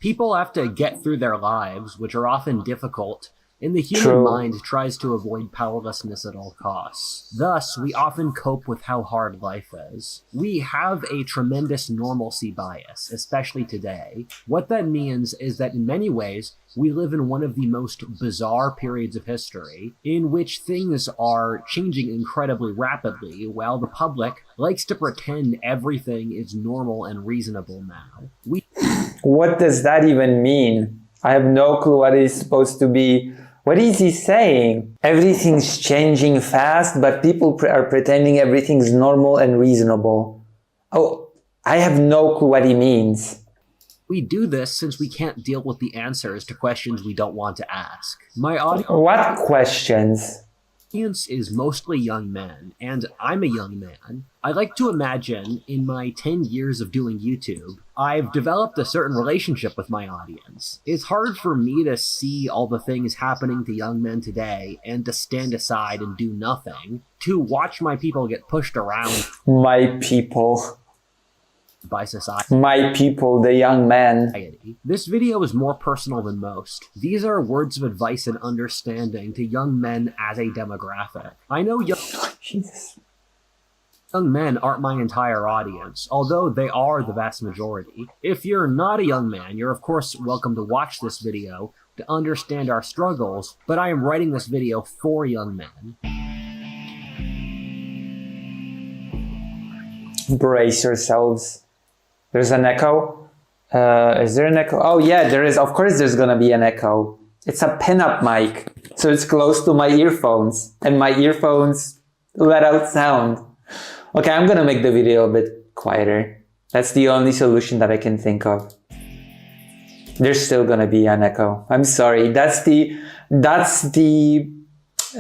People have to get through their lives, which are often difficult, and the human mind tries to avoid powerlessness at all costs. Thus, we often cope with how hard life is. We have a tremendous normalcy bias, especially today. What that means is that in many ways, we live in one of the most bizarre periods of history, in which things are changing incredibly rapidly, while the public likes to pretend everything is normal and reasonable now. What does that even mean? I have no clue what it's supposed to be. What is he saying? Everything's changing fast, but people are pretending everything's normal and reasonable. Oh, I have no clue what he means. We do this since we can't deal with the answers to questions we don't want to ask. What questions? Audience is mostly young men, and I'm a young man. I like to imagine, in my 10 years of doing YouTube, I've developed a certain relationship with my audience. It's hard for me to see all the things happening to young men today and to stand aside and do nothing, to watch my people get pushed around. My people. By society. My people, the young men. This video is more personal than most. These are words of advice and understanding to young men as a demographic. I know young men aren't my entire audience, although they are the vast majority. If you're not a young man, you're of course welcome to watch this video to understand our struggles, but I am writing this video for young men. Brace yourselves. There's an echo. Is there an echo? Oh yeah, there is. Of course there's gonna be an echo. It's a pinup mic, so it's close to my earphones, and my earphones let out sound. Okay, I'm gonna make the video a bit quieter. That's the only solution that I can think of. There's still gonna be an echo. I'm sorry. That's the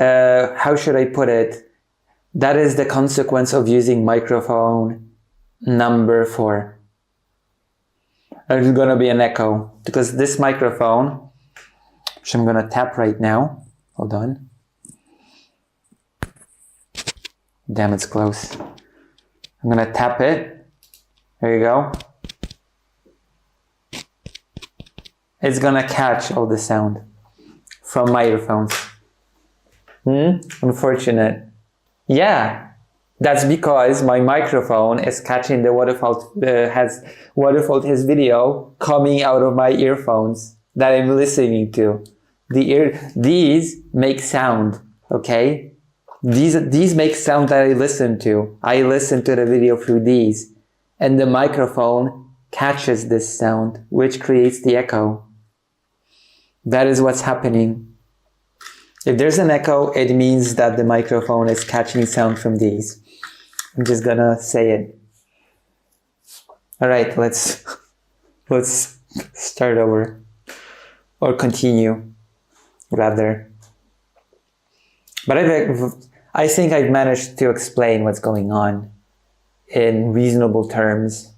how should I put it? That is the consequence of using microphone number 4. There's gonna be an echo because this microphone, which I'm gonna tap right now. Hold on. Damn, it's close. I'm gonna tap it. There you go. It's gonna catch all the sound from my earphones. Unfortunate. Yeah. That's because my microphone is catching the waterfall has video coming out of my earphones that I'm listening to. These make sound, okay? These make sound that I listen to. I listen to the video through these, and the microphone catches this sound, which creates the echo. That is what's happening. If there's an echo, it means that the microphone is catching sound from these. I'm just gonna say it. All right, let's start over, or continue, rather. But I think I've managed to explain what's going on in reasonable terms.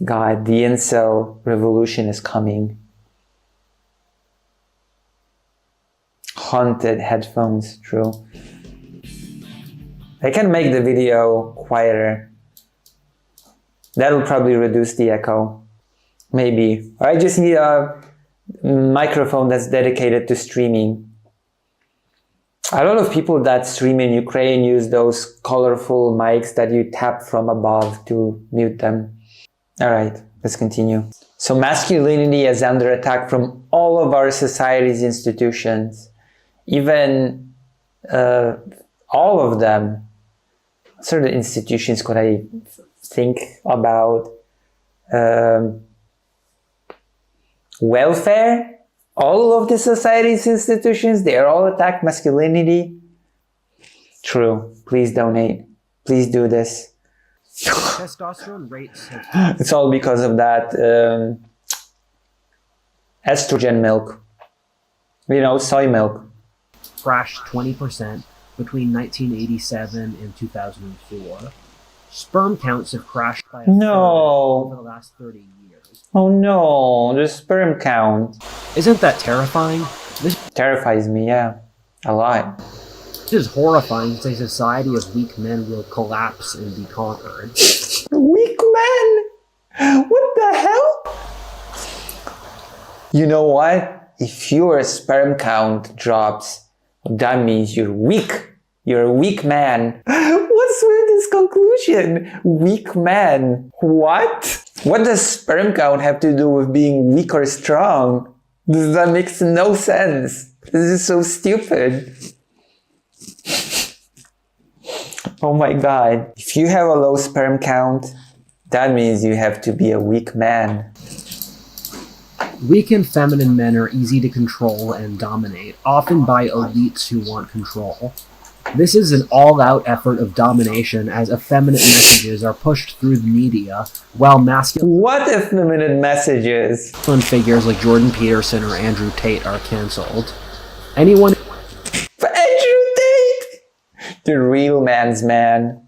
God, the incel revolution is coming. Haunted headphones, true. I can make the video quieter. That'll probably reduce the echo. Maybe. Or I just need a microphone that's dedicated to streaming. A lot of people that stream in Ukraine use those colorful mics that you tap from above to mute them. Alright, let's continue. So masculinity is under attack from all of our society's institutions. Even all of them. What sort of institutions could I think about? Welfare? All of the society's institutions, they are all attack masculinity. True. Please donate. Please do this. Testosterone rates have... It's all because of that estrogen milk. You know, soy milk. Crashed 20% between 1987 and 2004. Sperm counts have crashed by a third over the last 30 years. Oh no, the sperm count. Isn't that terrifying? This terrifies me, yeah. A lot. This is horrifying to a society of weak men will collapse and be conquered. Weak men? What the hell? You know what? If your sperm count drops, that means you're weak. You're a weak man. What's with this conclusion? Weak man. What? What does sperm count have to do with being weak or strong? That makes no sense. This is so stupid. Oh my god. If you have a low sperm count, that means you have to be a weak man. Weak and feminine men are easy to control and dominate, often by elites who want control. This is an all-out effort of domination as effeminate messages are pushed through the media, while masculine What effeminate messages? figures like Jordan Peterson or Andrew Tate are cancelled. Anyone Andrew Tate! The real man's man.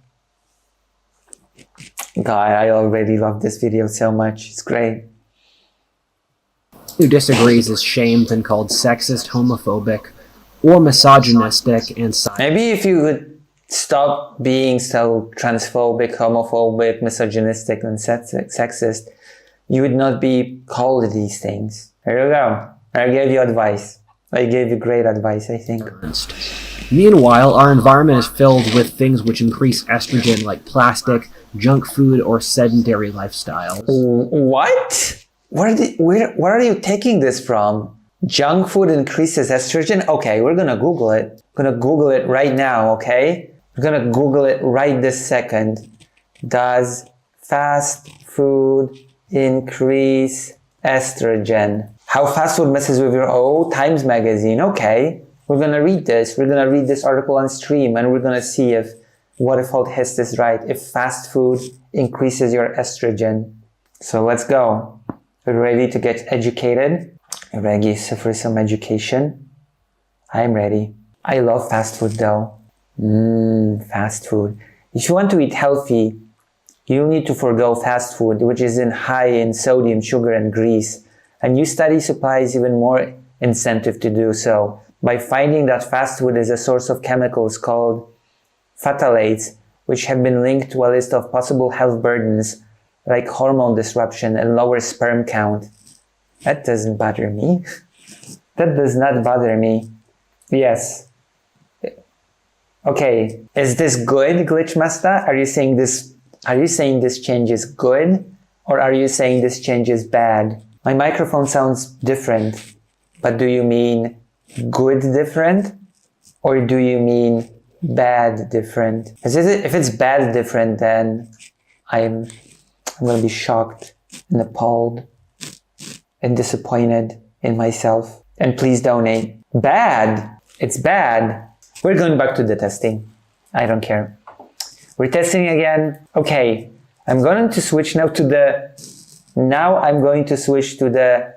God, I already love this video so much. It's great. who disagrees is shamed and called sexist, homophobic, or misogynistic and Maybe if you would stop being so transphobic, homophobic, misogynistic, and sexist, you would not be called these things. There you go. I gave you advice. I gave you great advice, I think. Meanwhile, our environment is filled with things which increase estrogen like plastic, junk food, or sedentary lifestyles. What? Where are you taking this from? Junk food increases estrogen? Okay, we're gonna Google it. We're gonna Google it right now, okay? We're gonna Google it right this second. Does fast food increase estrogen? How fast food messes with your Times magazine. Okay, we're gonna read this. We're gonna read this article on stream and we're gonna see if what if Haze is right, if fast food increases your estrogen. So let's go. We're ready to get educated. Ready for some education? I'm ready. I love fast food though. Fast food. If you want to eat healthy, you need to forego fast food, which is high in sodium, sugar, and grease. A new study supplies even more incentive to do so by finding that fast food is a source of chemicals called phthalates, which have been linked to a list of possible health burdens like hormone disruption and lower sperm count. That doesn't bother me. That does not bother me. Yes. Okay, is this good, Glitchmaster? Are you saying this change is good? Or are you saying this change is bad? My microphone sounds different, but do you mean good different? Or do you mean bad different? If it's bad different, then I'm gonna be shocked and appalled and disappointed in myself. And please donate. Bad! It's bad. We're going back to the testing. I don't care. We're testing again. Okay, I'm going to switch now to the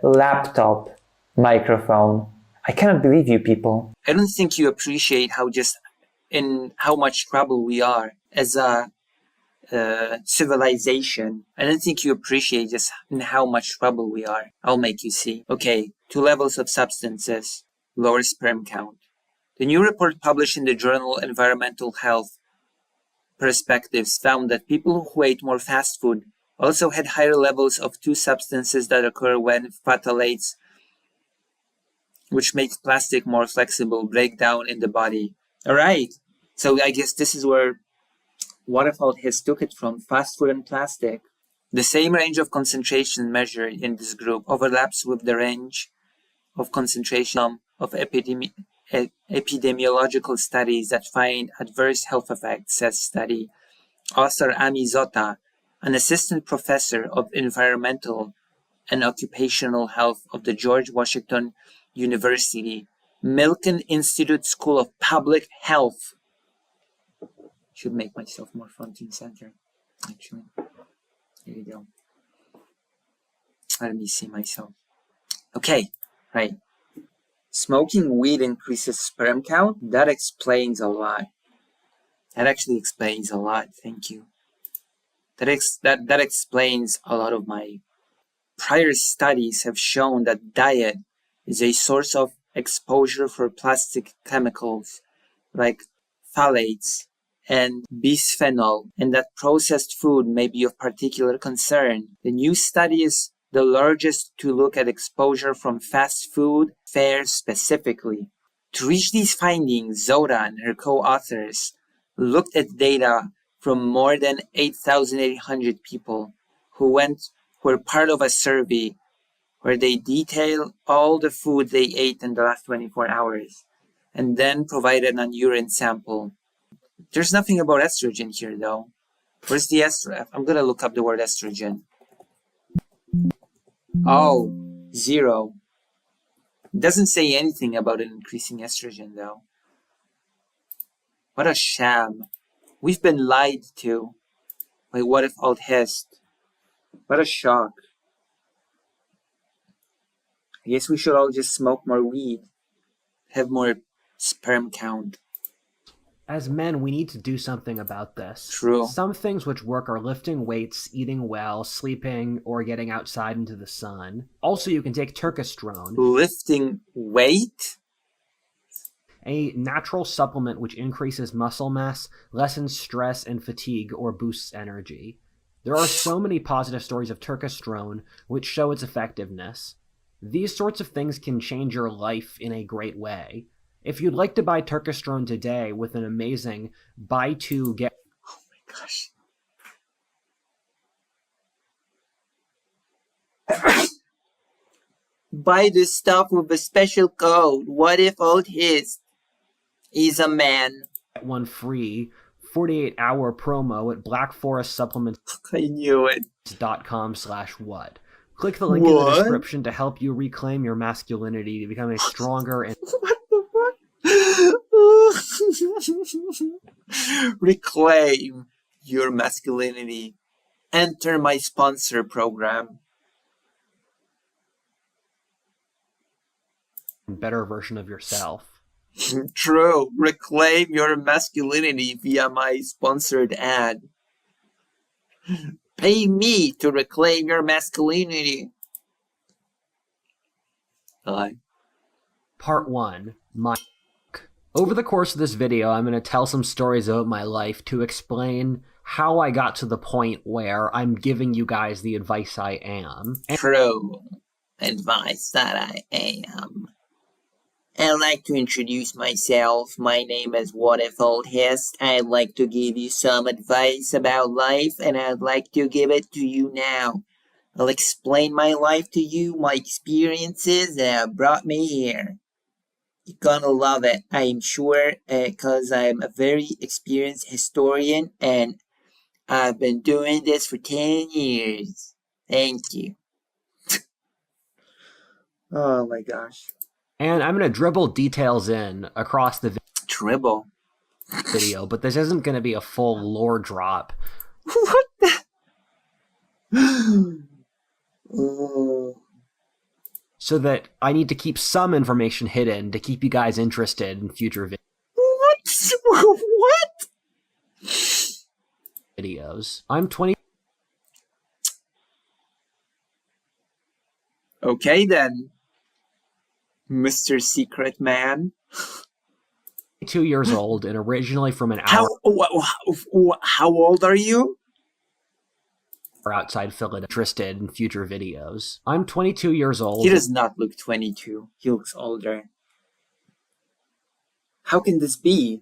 laptop microphone. I cannot believe you people. I don't think you appreciate how much trouble we are as a civilization. I don't think you appreciate just how much trouble we are. I'll make you see. Okay, 2 levels of substances, lower sperm count. The new report published in the journal Environmental Health Perspectives found that people who ate more fast food also had higher levels of 2 substances that occur when phthalates, which makes plastic more flexible, break down in the body. Alright, so I guess this is where Waterfall has took it from, fast food and plastic. The same range of concentration measured in this group overlaps with the range of concentration of epidemiological studies that find adverse health effects, says study author Ami Zota, an assistant professor of environmental and occupational health of the George Washington University Milken Institute School of Public Health. Should make myself more front and center, actually. Here you go. Let me see myself. Okay, right. Smoking weed increases sperm count? That explains a lot. That actually explains a lot, thank you. That explains a lot of my prior studies have shown that diet is a source of exposure for plastic chemicals like phthalates and bisphenol, and that processed food may be of particular concern. The new study is the largest to look at exposure from fast food fares specifically. To reach these findings, Zoda and her co-authors looked at data from more than 8,800 people who were part of a survey where they detail all the food they ate in the last 24 hours and then provided an urine sample. There's nothing about estrogen here though. Where's the estrogen? I'm gonna look up the word estrogen. Oh, 0. It doesn't say anything about an increasing estrogen though. What a sham. We've been lied to by What If Alt Hist. What a shock. I guess we should all just smoke more weed, have more sperm count. As men, we need to do something about this. True. Some things which work are lifting weights, eating well, sleeping, or getting outside into the sun. Also, you can take turkestrone. Lifting weight? A natural supplement which increases muscle mass, lessens stress and fatigue, or boosts energy. There are so many positive stories of turkestrone which show its effectiveness. These sorts of things can change your life in a great way. If you'd like to buy turkestrone today with an amazing buy two get... Oh my gosh. Buy this stuff with a special code. What if Alt Hist is a man? one free 48-hour promo at Black Forest Supplements. I knew it. .com/what. Click the link in the description to help you reclaim your masculinity to become a stronger and... What the fuck? Reclaim your masculinity. Enter my sponsor program. better version of yourself. True. Reclaim your masculinity via my sponsored ad. Pay me to reclaim your masculinity. Part 1. Over the course of this video, I'm going to tell some stories about my life to explain how I got to the point where I'm giving you guys the advice I am. True advice that I am. I'd like to introduce myself. My name is What If Alt Hist. I'd like to give you some advice about life, and I'd like to give it to you now. I'll explain my life to you, my experiences that have brought me here. You're gonna love it, I'm sure, because I'm a very experienced historian, and I've been doing this for 10 years. Thank you. Oh my gosh. And I'm going to dribble details in across the video, but this isn't going to be a full lore drop. What the? Oh. So that I need to keep some information hidden to keep you guys interested in future What? videos. I'm 20. Okay then, Mr. Secret Man. 2 years old and originally from an hour How old are you? outside Philadelphia. Interested in future videos. I'm 22 years old. He does not look 22. He looks older. How can this be?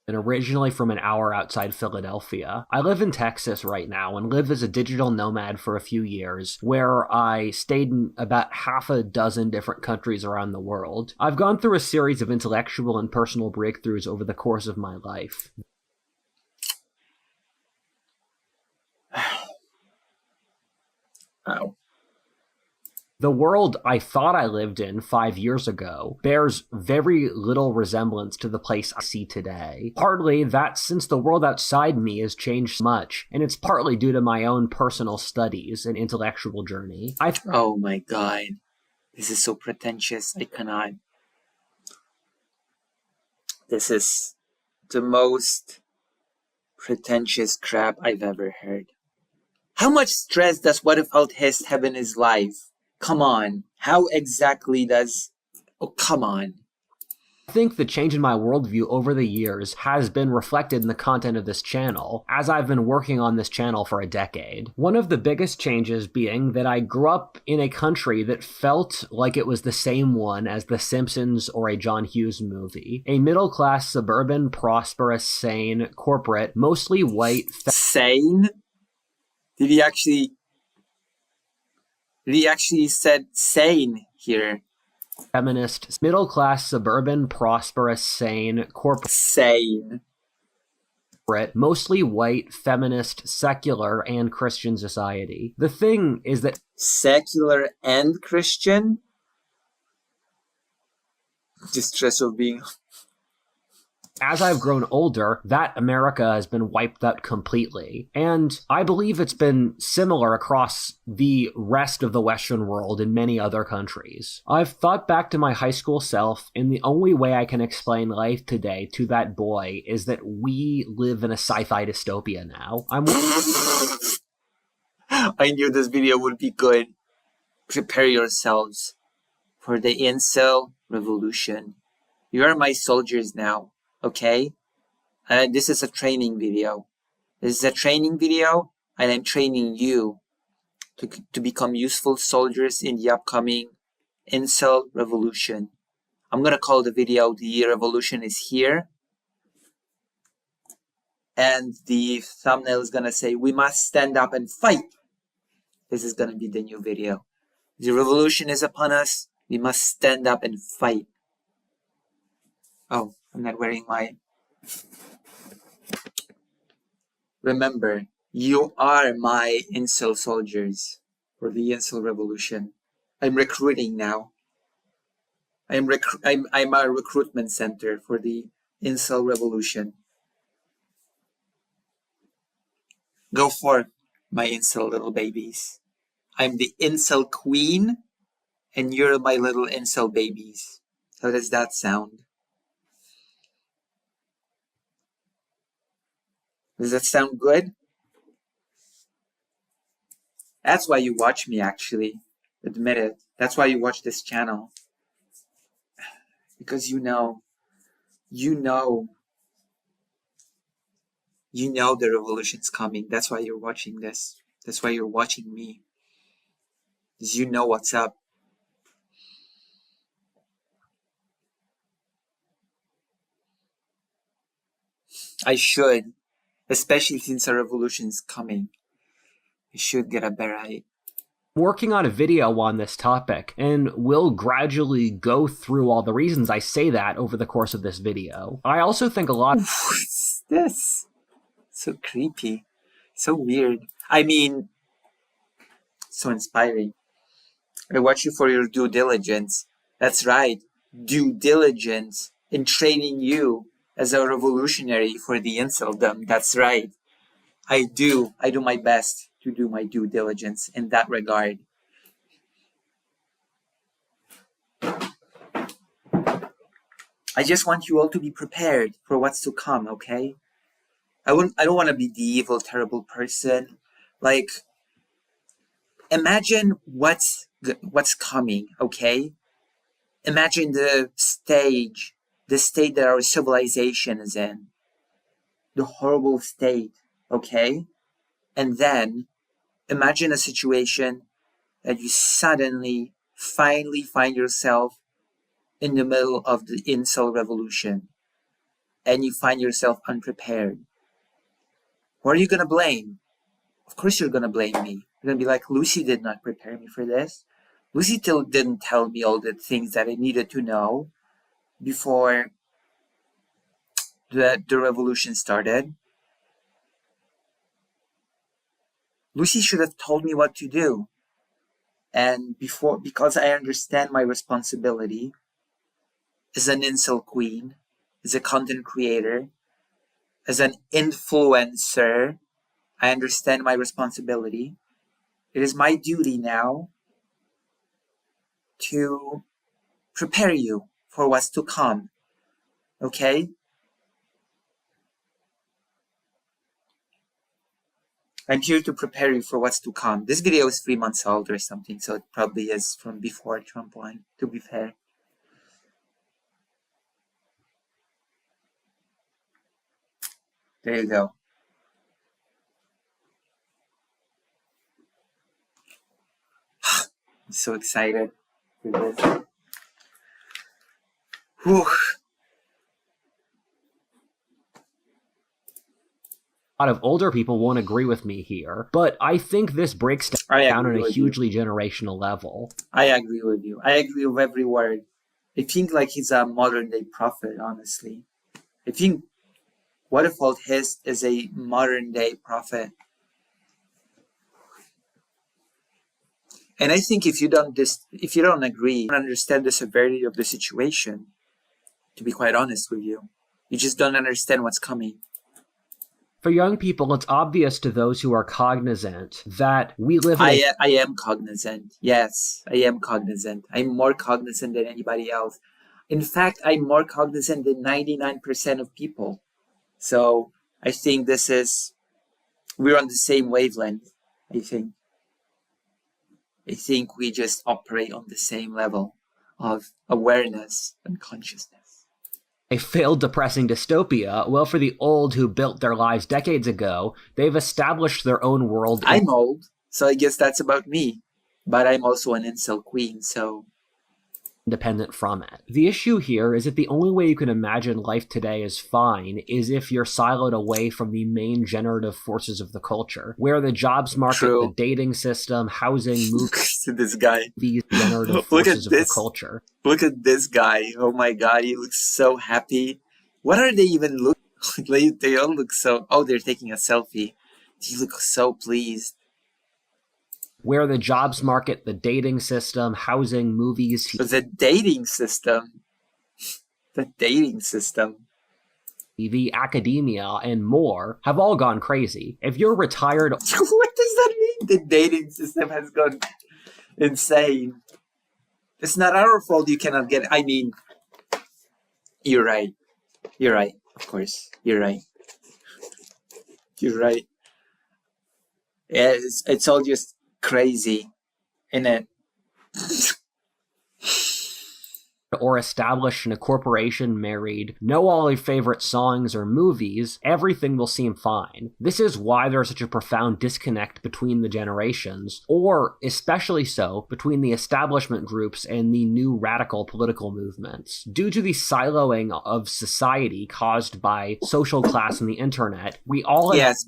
And originally from an hour outside Philadelphia. I live in Texas right now and live as a digital nomad for a few years, where I stayed in about half a dozen different countries around the world. I've gone through a series of intellectual and personal breakthroughs over the course of my life. Oh. The world I thought I lived in 5 years ago bears very little resemblance to the place I see today. Partly that's since the world outside me has changed much, and it's partly due to my own personal studies and intellectual journey. Oh my god. This is so pretentious. I cannot. This is the most pretentious crap I've ever heard. How much stress does What If Alt Hist have in his life? Come on. How exactly does... Oh, come on. I think the change in my worldview over the years has been reflected in the content of this channel, as I've been working on this channel for a decade. One of the biggest changes being that I grew up in a country that felt like it was the same one as The Simpsons or a John Hughes movie. A middle-class, suburban, prosperous, sane, corporate, mostly white... Sane? Did he actually said sane here? Feminist, middle-class, suburban, prosperous, sane, corporate... Sane. Mostly white, feminist, secular, and Christian society. The thing is that... Secular and Christian? The stress of being... As I've grown older, that America has been wiped out completely. And I believe it's been similar across the rest of the Western world in many other countries. I've thought back to my high school self, and the only way I can explain life today to that boy is that we live in a sci-fi dystopia now. I knew this video would be good. Prepare yourselves for the incel revolution. You are my soldiers now. Okay? This is a training video. This is a training video, and I'm training you to become useful soldiers in the upcoming incel revolution. I'm gonna call the video "The Revolution is Here." And the thumbnail is gonna say, "We must stand up and fight." This is gonna be the new video. The revolution is upon us. We must stand up and fight. Oh, I'm not wearing my... Remember, you are my incel soldiers for the incel revolution. I'm recruiting now. I'm a recruitment center for the incel revolution. Go forth, my incel little babies. I'm the incel queen, and you're my little incel babies. How does that sound? Does that sound good? That's why you watch me, actually. Admit it. That's why you watch this channel. Because you know the revolution's coming. That's why you're watching this. That's why you're watching me. Because you know what's up. I should, especially since a revolution's coming, I should get a better idea. Working on a video on this topic, and we'll gradually go through all the reasons I say that over the course of this video. I also think a lot... What's this? So creepy. So weird. I mean, so inspiring. I watch you for your due diligence. That's right. Due diligence in training you as a revolutionary for the inceldom. That's right. I do my best to do my due diligence in that regard. I just want you all to be prepared for what's to come, okay? I don't want to be the evil, terrible person. Like, imagine what's coming, okay? Imagine the state that our civilization is in. The horrible state, okay? And then imagine a situation that you suddenly, finally find yourself in the middle of the incel revolution, and you find yourself unprepared. Who are you going to blame? Of course you're going to blame me. You're going to be like, Lucy did not prepare me for this. Lucy still didn't tell me all the things that I needed to know before the revolution started. Lucy should have told me what to do. And because I understand my responsibility as an incel queen, as a content creator, as an influencer, I understand my responsibility. It is my duty now to prepare you for what's to come. Okay? I'm here to prepare you for what's to come. This video is 3 months old or something, so it probably is from before Trump won, to be fair. There you go. I'm so excited for this. Whew. A lot of older people won't agree with me here, but I think this breaks down on a hugely generational level. I agree with you. I agree with every word. I think like he's a modern day prophet, honestly. I think What If Haze is a modern day prophet. And I think if you don't agree, don't understand the severity of the situation, to be quite honest with you, you just don't understand what's coming. For young people, it's obvious to those who are cognizant that we live in I am cognizant. Yes, I am cognizant. I'm more cognizant than anybody else. In fact, I'm more cognizant than 99% of people. So I think we're on the same wavelength, I think. I think we just operate on the same level of awareness and consciousness. a failed depressing dystopia. Well, for the old who built their lives decades ago, they've established their own world. I'm old, so I guess that's about me. But I'm also an incel queen, so... independent from it. The issue here is that the only way you can imagine life today is fine is if you're siloed away from the main generative forces of the culture, where the jobs market, the dating system, housing, movies, this guy. These generative forces of the culture. Look at this guy. Oh my god, he looks so happy. What are they even looking like? They all look so... Oh, they're taking a selfie. He looks so pleased. Where the jobs market, the dating system, housing, movies... The dating system? The dating system. TV, academia, and more have all gone crazy. If you're retired... What does that mean? The dating system has gone insane. It's not our fault you cannot get... I mean, you're right. You're right, of course. You're right. You're right. Yeah, it's all just crazy, innit? Or established in a corporation, married, know all your favorite songs or movies, everything will seem fine. This is why there's such a profound disconnect between the generations, or especially so between the establishment groups and the new radical political movements. Due to the siloing of society caused by social class and the internet, we all... Yes,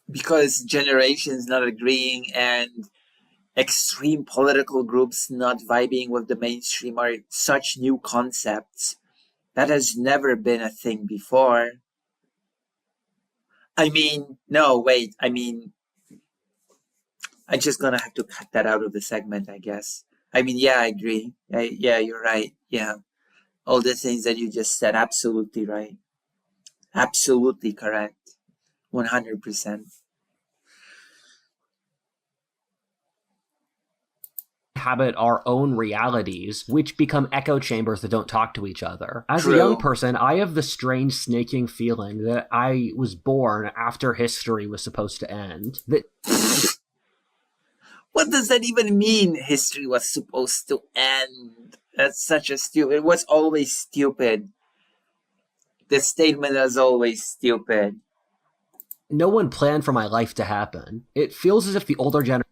because generations not agreeing and extreme political groups not vibing with the mainstream are such new concepts that has never been a thing before. I mean, no, wait, I mean, I'm just gonna have to cut that out of the segment, I guess. I mean, yeah, I agree. Yeah, you're right. Yeah. All the things that you just said, absolutely right. Absolutely correct. 100%. Inhabit our own realities, which become echo chambers that don't talk to each other. As a young person, I have the strange snaking feeling that I was born after history was supposed to end. What does that even mean, history was supposed to end? That's such a stupid... It was always stupid. The statement is always stupid. No one planned for my life to happen. It feels as if the older generation...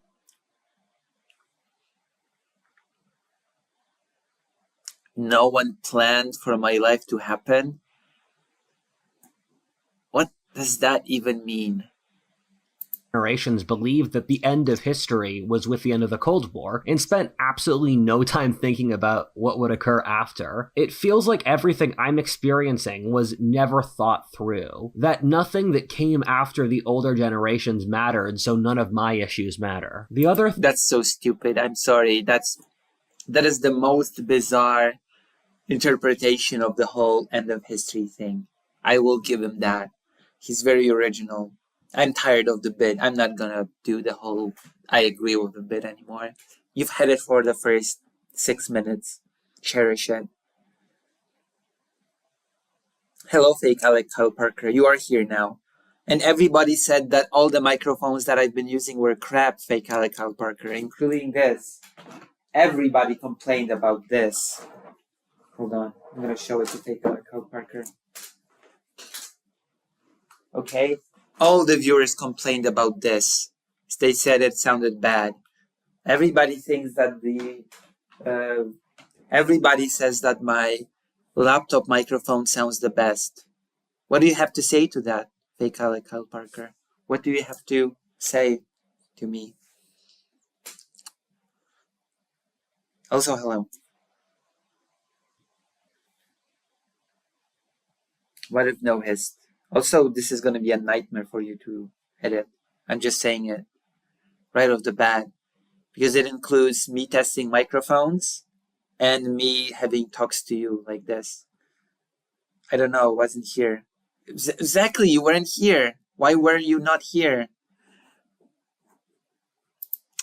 No one planned for my life to happen? What does that even mean? Generations believed that the end of history was with the end of the Cold War and spent absolutely no time thinking about what would occur after. It feels like everything I'm experiencing was never thought through. That nothing that came after the older generations mattered, so none of my issues matter. The other... That's so stupid. I'm sorry. That is the most bizarre interpretation of the whole end of history thing. I will give him that. He's very original. I'm tired of the bit. I'm not gonna do the whole I agree with the bit anymore. You've had it for the first 6 minutes. Cherish it. Hello, fake Alec Kyle Parker. You are here now. And everybody said that all the microphones that I've been using were crap, fake Alec Kyle Parker, including this. Everybody complained about this. Hold on. I'm gonna show it to fake Alec Kyle Parker. Okay? All the viewers complained about this. They said it sounded bad. Everybody thinks that everybody says that my laptop microphone sounds the best. What do you have to say to that, Fake Alec Kyle Parker? What do you have to say to me? Also, hello. What if no hist? Also, this is going to be a nightmare for you to edit. I'm just saying it right off the bat because it includes me testing microphones and me having talks to you like this. I don't know, wasn't here. Exactly, you weren't here. Why were you not here?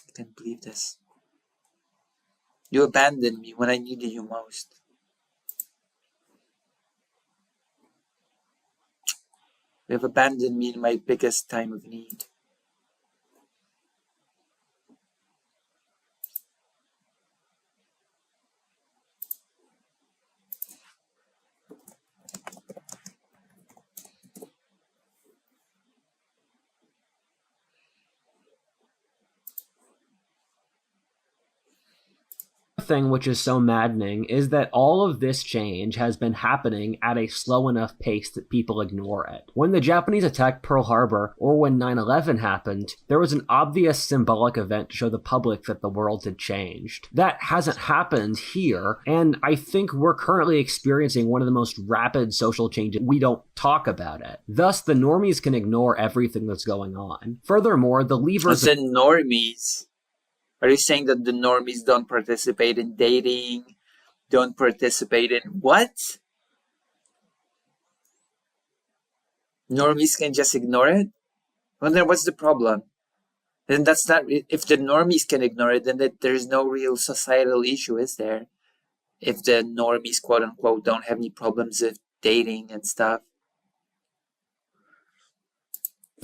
I can't believe this. You abandoned me when I needed you most. You have abandoned me in my biggest time of need. Thing which is so maddening is that all of this change has been happening at a slow enough pace that people ignore it. When the Japanese attacked Pearl Harbor, or when 9/11 happened, there was an obvious symbolic event to show the public that the world had changed. That hasn't happened here, and I think we're currently experiencing one of the most rapid social changes. We don't talk about it. Thus, the normies can ignore everything that's going on. Furthermore, the levers... The normies? Are you saying that the normies don't participate in dating? Don't participate in what? Normies can just ignore it? Well, then what's the problem? Then that's not... If the normies can ignore it, then there's no real societal issue, is there? If the normies, quote unquote, don't have any problems with dating and stuff.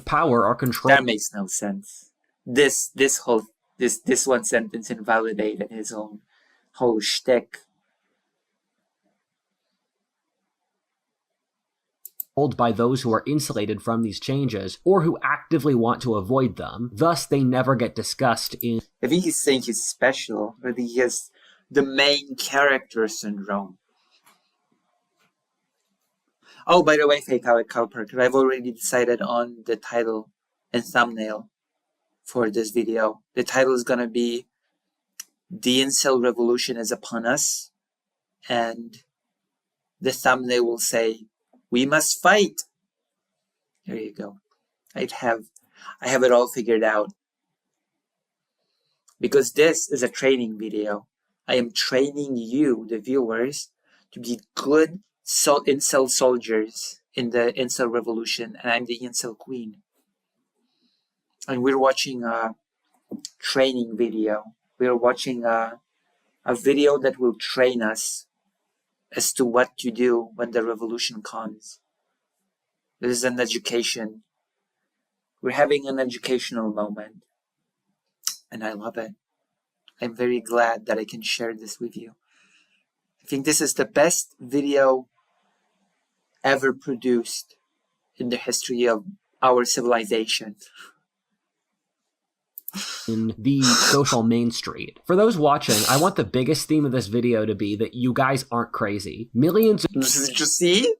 Power or control... That makes no sense. This one sentence invalidated his own whole shtick. By those who are insulated from these changes or who actively want to avoid them. Thus, they never get discussed in... I think he's saying he's special. I think he has the main character syndrome. Oh, by the way, Fake Alec Kyle Parker, I've already decided on the title and thumbnail for this video. The title is gonna be "The Incel Revolution is Upon Us," and the thumbnail will say, "We must fight." There you go. I have it all figured out. Because this is a training video. I am training you, the viewers, to be good incel soldiers in the incel revolution, and I'm the incel queen. And we're watching a training video. We're watching a video that will train us as to what to do when the revolution comes. This is an education. We're having an educational moment. And I love it. I'm very glad that I can share this with you. I think this is the best video ever produced in the history of our civilization. In the social main street. For those watching, I want the biggest theme of this video to be that you guys aren't crazy. Millions of... You see?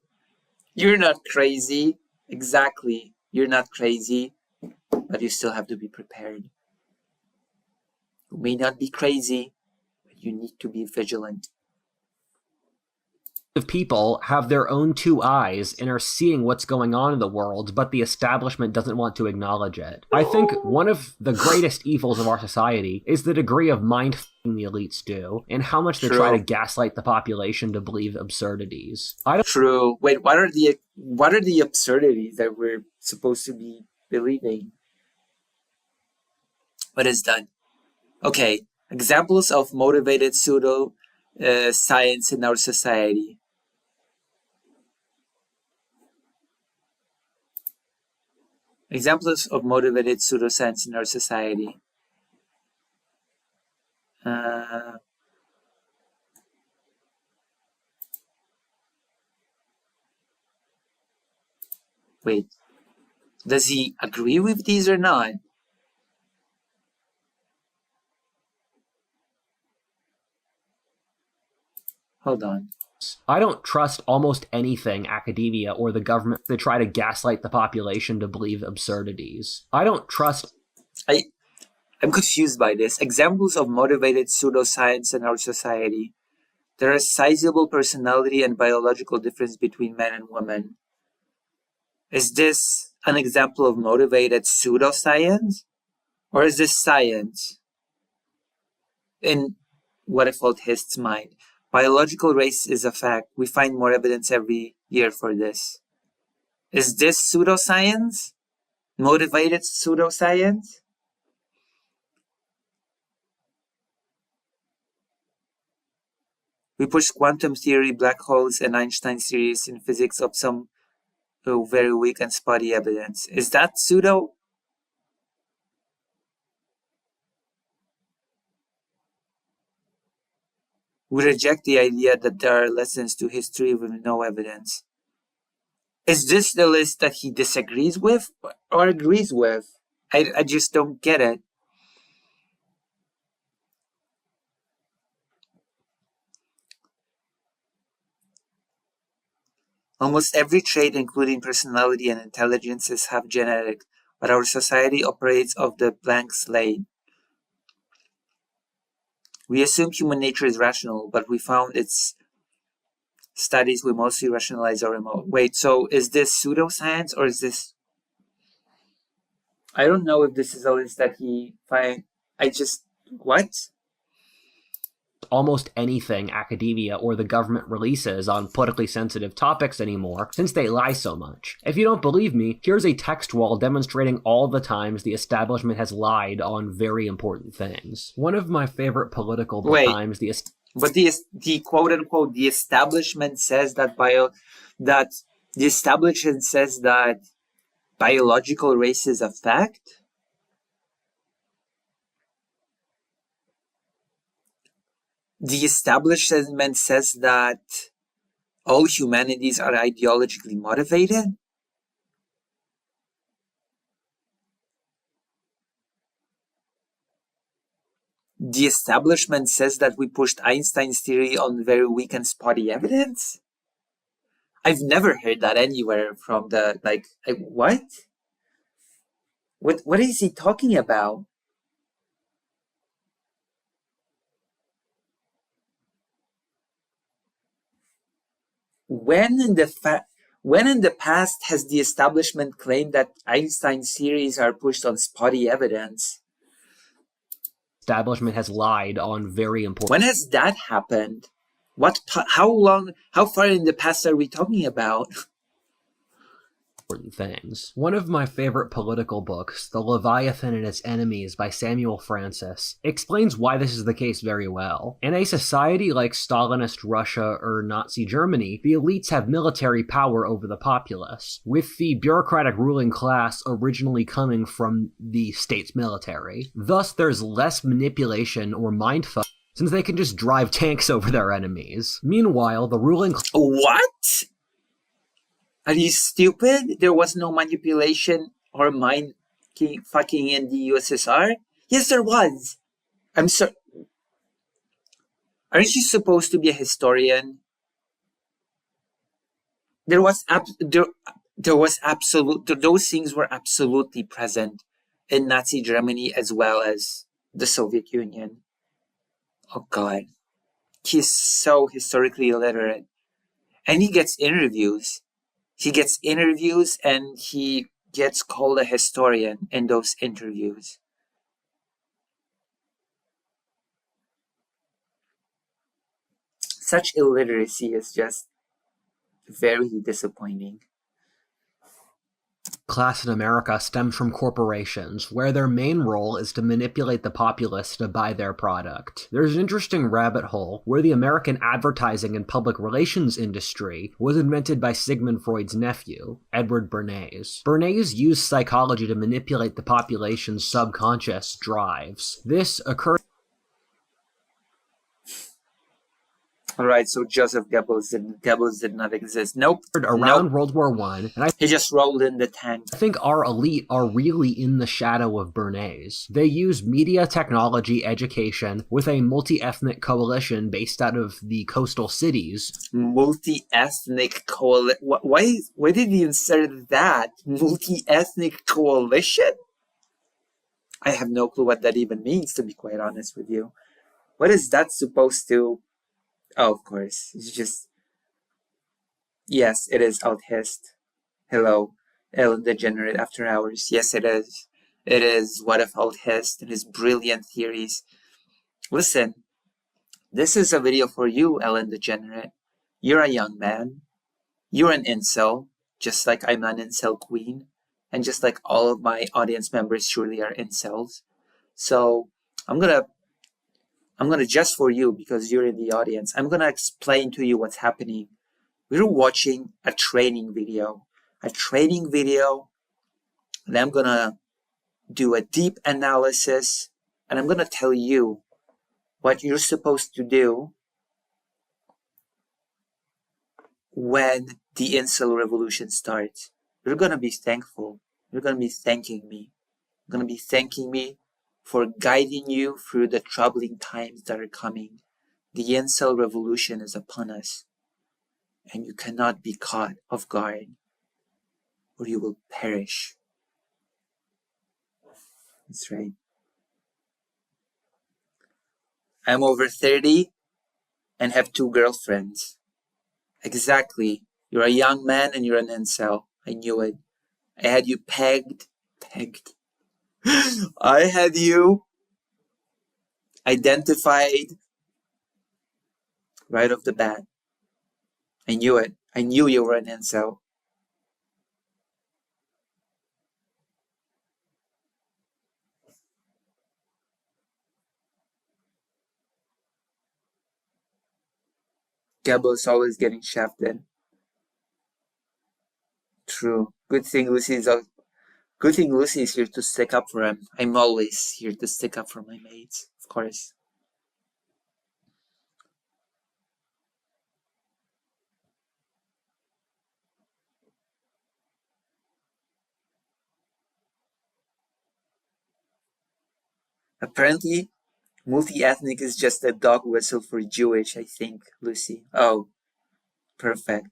You're not crazy. Exactly. You're not crazy. But you still have to be prepared. You may not be crazy, but you need to be vigilant. Of people have their own two eyes and are seeing what's going on in the world, but the establishment doesn't want to acknowledge it. I think one of the greatest evils of our society is the degree of mind-f***ing the elites do, and how much they try to gaslight the population to believe absurdities. True. Wait, what are the absurdities that we're supposed to be believing? What is done? Okay, examples of motivated pseudo science in our society. Examples of motivated pseudoscience in our society. Wait. Does he agree with these or not? Hold on. I don't trust almost anything academia or the government that try to gaslight the population to believe absurdities. I don't trust. I'm confused by this. Examples of motivated pseudoscience in our society. There is sizable personality and biological difference between men and women. Is this an example of motivated pseudoscience? Or is this science? In what if old Hist's mind? Biological race is a fact. We find more evidence every year for this. Is this pseudoscience? Motivated pseudoscience? We push quantum theory, black holes, and Einstein's theories in physics of some very weak and spotty evidence. Is that pseudo? We reject the idea that there are lessons to history with no evidence. Is this the list that he disagrees with or agrees with? I just don't get it. Almost every trait, including personality and intelligence, is half genetic, but our society operates off the blank slate. We assume human nature is rational, but we found its studies we mostly rationalize our remote. Wait, so is this pseudoscience or is this... I don't know if this is a list that he find. What? Almost anything academia or the government releases on politically sensitive topics anymore, since they lie so much. If you don't believe me, here's a text wall demonstrating all the times the establishment has lied on very important things. One of my favorite political times... But the quote-unquote, the establishment says that the establishment says that biological race is a fact? The establishment says that all humanities are ideologically motivated? The establishment says that we pushed Einstein's theory on very weak and spotty evidence? I've never heard that anywhere from what? What is he talking about? When in the past has the establishment claimed that Einstein's theories are pushed on spotty evidence? Establishment has lied on very important... When has that happened? How far in the past are we talking about? Things. One of my favorite political books, The Leviathan and Its Enemies by Samuel Francis, explains why this is the case very well. In a society like Stalinist Russia or Nazi Germany, the elites have military power over the populace, with the bureaucratic ruling class originally coming from the state's military. Thus, there's less manipulation or mindfuck, since they can just drive tanks over their enemies. Meanwhile, the ruling... What? Are you stupid? There was no manipulation or mind fucking in the USSR? Yes, there was. I'm sorry. Aren't you supposed to be a historian? Those things were absolutely present in Nazi Germany as well as the Soviet Union. Oh God. He's so historically illiterate. And he gets interviews. And he gets called a historian in those interviews. Such illiteracy is just very disappointing. Class in America stems from corporations, where their main role is to manipulate the populace to buy their product. There's an interesting rabbit hole where the American advertising and public relations industry was invented by Sigmund Freud's nephew, Edward Bernays. Bernays used psychology to manipulate the population's subconscious drives. This occurred... All right, so Joseph Goebbels did not exist. Nope. Around World War I, and he just rolled in the tank. I think our elite are really in the shadow of Bernays. They use media, technology, education with a multi-ethnic coalition based out of the coastal cities. Multi-ethnic coalition? Why did you insert that? Multi-ethnic coalition? I have no clue what that even means, to be quite honest with you. What is that supposed to... Oh, of course. It's just... Yes, it is Althist. Hello, Ellen DeGenerate After Hours. Yes, it is. It is What If Althist and his brilliant theories. Listen, this is a video for you, Ellen DeGenerate. You're a young man. You're an incel, just like I'm an incel queen. And just like all of my audience members surely are incels. So I'm gonna just for you, because you're in the audience, I'm gonna explain to you what's happening. We're watching a training video. And I'm gonna do a deep analysis, and I'm gonna tell you what you're supposed to do when the incel revolution starts. You're gonna be thankful. You're gonna be thanking me. You're gonna be thanking me for guiding you through the troubling times that are coming. The incel revolution is upon us, and you cannot be caught off guard, or you will perish. That's right. I'm over 30 and have 2 girlfriends. Exactly. You're a young man and you're an incel. I knew it. I had you pegged. I had you identified right off the bat. I knew it. I knew you were an incel. Goebbels always getting shafted. True. Good thing Lucy is here to stick up for him. I'm always here to stick up for my mates, of course. Apparently, multi-ethnic is just a dog whistle for Jewish, I think, Lucy. Oh, perfect.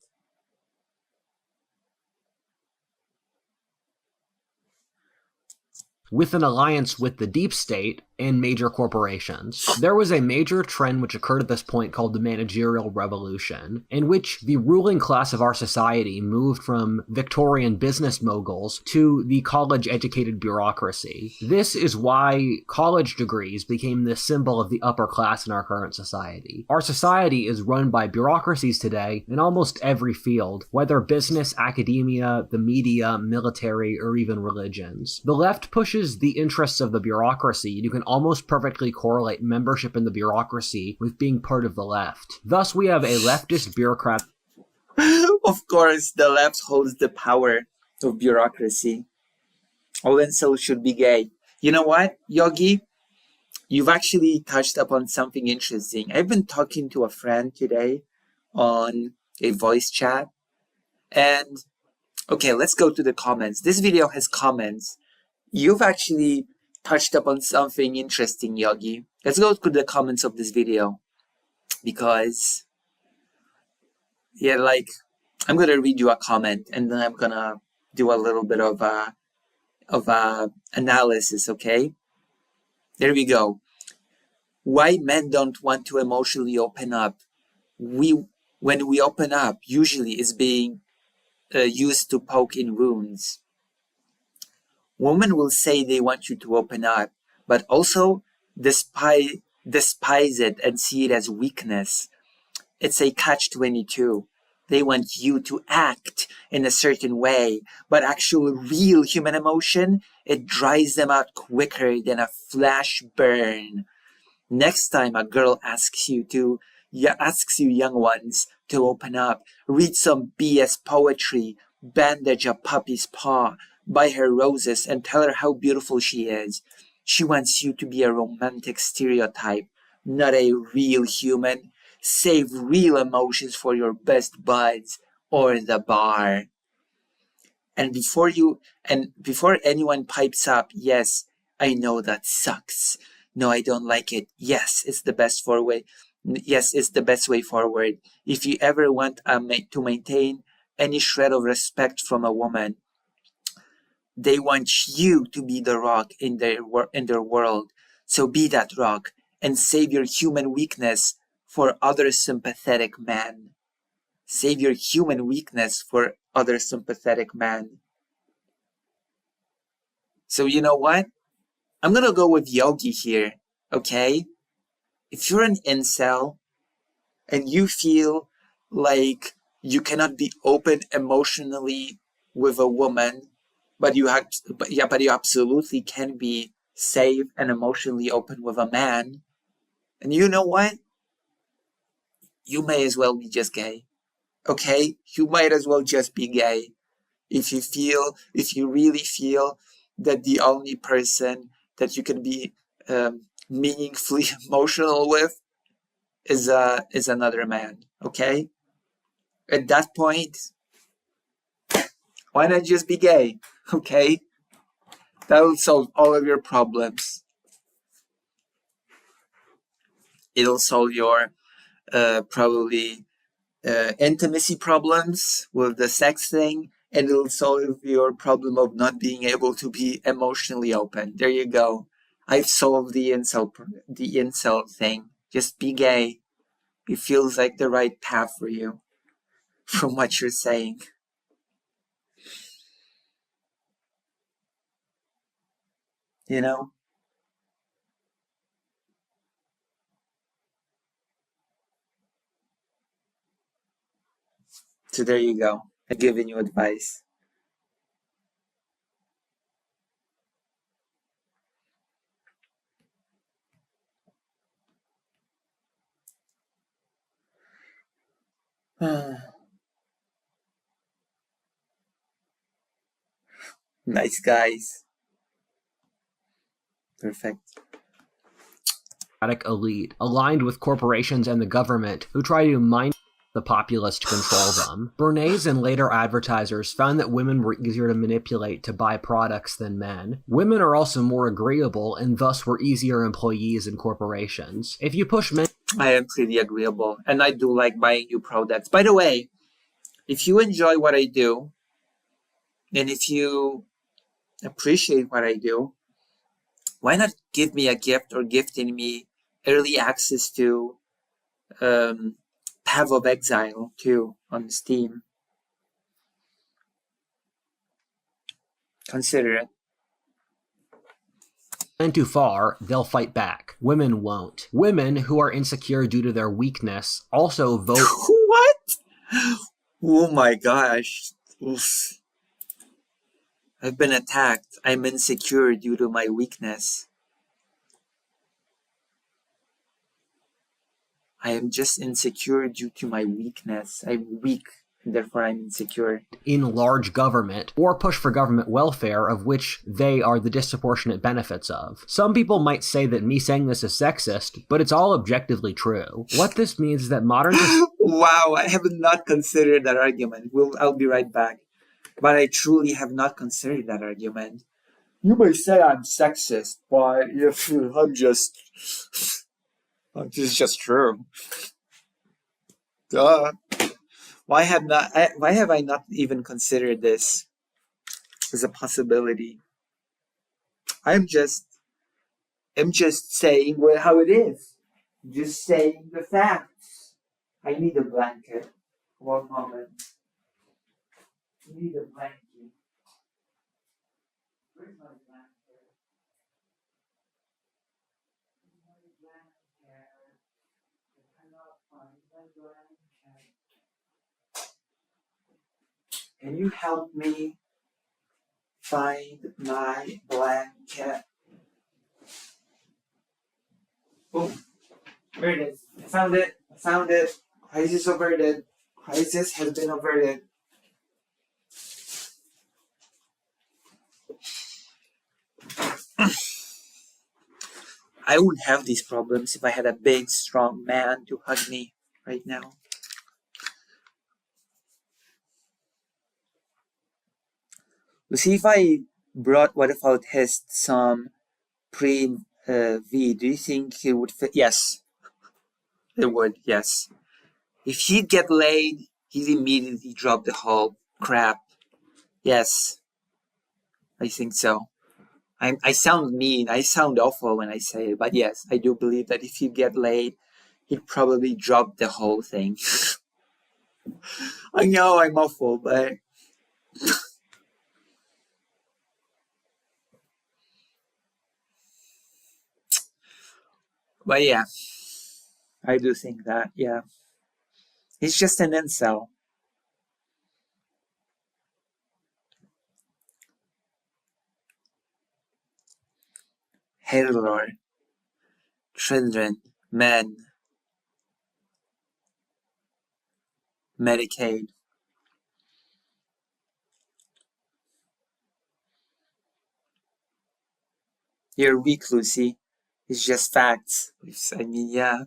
With an alliance with the deep state and major corporations. There was a major trend which occurred at this point called the managerial revolution, in which the ruling class of our society moved from Victorian business moguls to the college-educated bureaucracy. This is why college degrees became the symbol of the upper class in our current society. Our society is run by bureaucracies today in almost every field, whether business, academia, the media, military, or even religions. The left pushes the interests of the bureaucracy. You can almost perfectly correlate membership in the bureaucracy with being part of the left. Thus, we have a leftist bureaucrat. Of course, the left holds the power of bureaucracy. All incels should be gay. You know what, Yogi? You've actually touched upon something interesting. I've been talking to a friend today on a voice chat. And, okay, let's go to the comments. This video has comments. You've actually touched upon something interesting, Yogi. Let's go to the comments of this video. Because, yeah, like, I'm going to read you a comment and then I'm going to do a little bit of analysis, okay? There we go. Why men don't want to emotionally open up. When we open up, usually it's being used to poke in wounds. Women will say they want you to open up, but also despise it and see it as weakness. It's a catch-22. They want you to act in a certain way, but actual real human emotion, it dries them out quicker than a flash burn. Next time a girl asks you young ones to open up, read some BS poetry, bandage a puppy's paw, buy her roses and tell her how beautiful she is. She wants you to be a romantic stereotype, not a real human. Save real emotions for your best buds or the bar. And before anyone pipes up, yes, I know that sucks. No, I don't like it. Yes, it's the best way. Yes, it's the best way forward. If you ever want to maintain any shred of respect from a woman, they want you to be the rock in their world. So be that rock and save your human weakness for other sympathetic men. Save your human weakness for other sympathetic men. So you know what? I'm gonna go with Yogi here, okay? If you're an incel and you feel like you cannot be open emotionally with a woman, but you absolutely can be safe and emotionally open with a man, and you know what? You may as well be just gay, okay? You might as well just be gay. If you really feel that the only person that you can be meaningfully emotional with is another man, okay? At that point, why not just be gay, okay? That will solve all of your problems. It'll solve your probably intimacy problems with the sex thing, and it'll solve your problem of not being able to be emotionally open. There you go. I've solved the incel thing. Just be gay. It feels like the right path for you, from what you're saying. You know? So there you go. I'm giving you advice. Nice guys. Perfect. Elite, aligned with corporations and the government, who try to mind the populace to control them. Bernays and later advertisers found that women were easier to manipulate to buy products than men. Women are also more agreeable and thus were easier employees in corporations. If you push men... I am pretty agreeable, and I do like buying new products. By the way, if you enjoy what I do, and if you appreciate what I do, why not give me a gift or gifting me early access to Path of Exile too on Steam? Consider it. Men too far, they'll fight back. Women won't. Women who are insecure due to their weakness also vote... What? Oh my gosh. Oof. I've been attacked. I'm insecure due to my weakness. I am just insecure due to my weakness. I'm weak, and therefore I'm insecure. In large government, or push for government welfare, of which they are the disproportionate benefits of. Some people might say that me saying this is sexist, but it's all objectively true. What this means is that modern... Wow, I have not considered that argument. I'll be right back. But I truly have not considered that argument. You may say I'm sexist, but if it's just true. Duh. Why have I not even considered this as a possibility? I'm just saying how it is. Just saying the facts. I need a blanket. One moment. I need a blanket. Where's my blanket? Where's my blanket? I cannot find my blanket. Can you help me find my blanket? Oh, there it is. I found it. Crisis averted. Crisis has been averted. I wouldn't have these problems if I had a big, strong man to hug me. right now. Let's see if I brought what about his some pre-V. Do you think he would fit? Yes, it would. Yes. If he'd get laid, he'd immediately drop the whole crap. Yes, I think so. I sound mean. I sound awful when I say it, but yes, I do believe that if he'd get laid, he'd probably drop the whole thing. I know I'm awful, but yeah, I do think that. Yeah, he's just an incel. Hitler, children, men, Medicaid. You're weak, Lucy. It's just facts. I mean, yeah.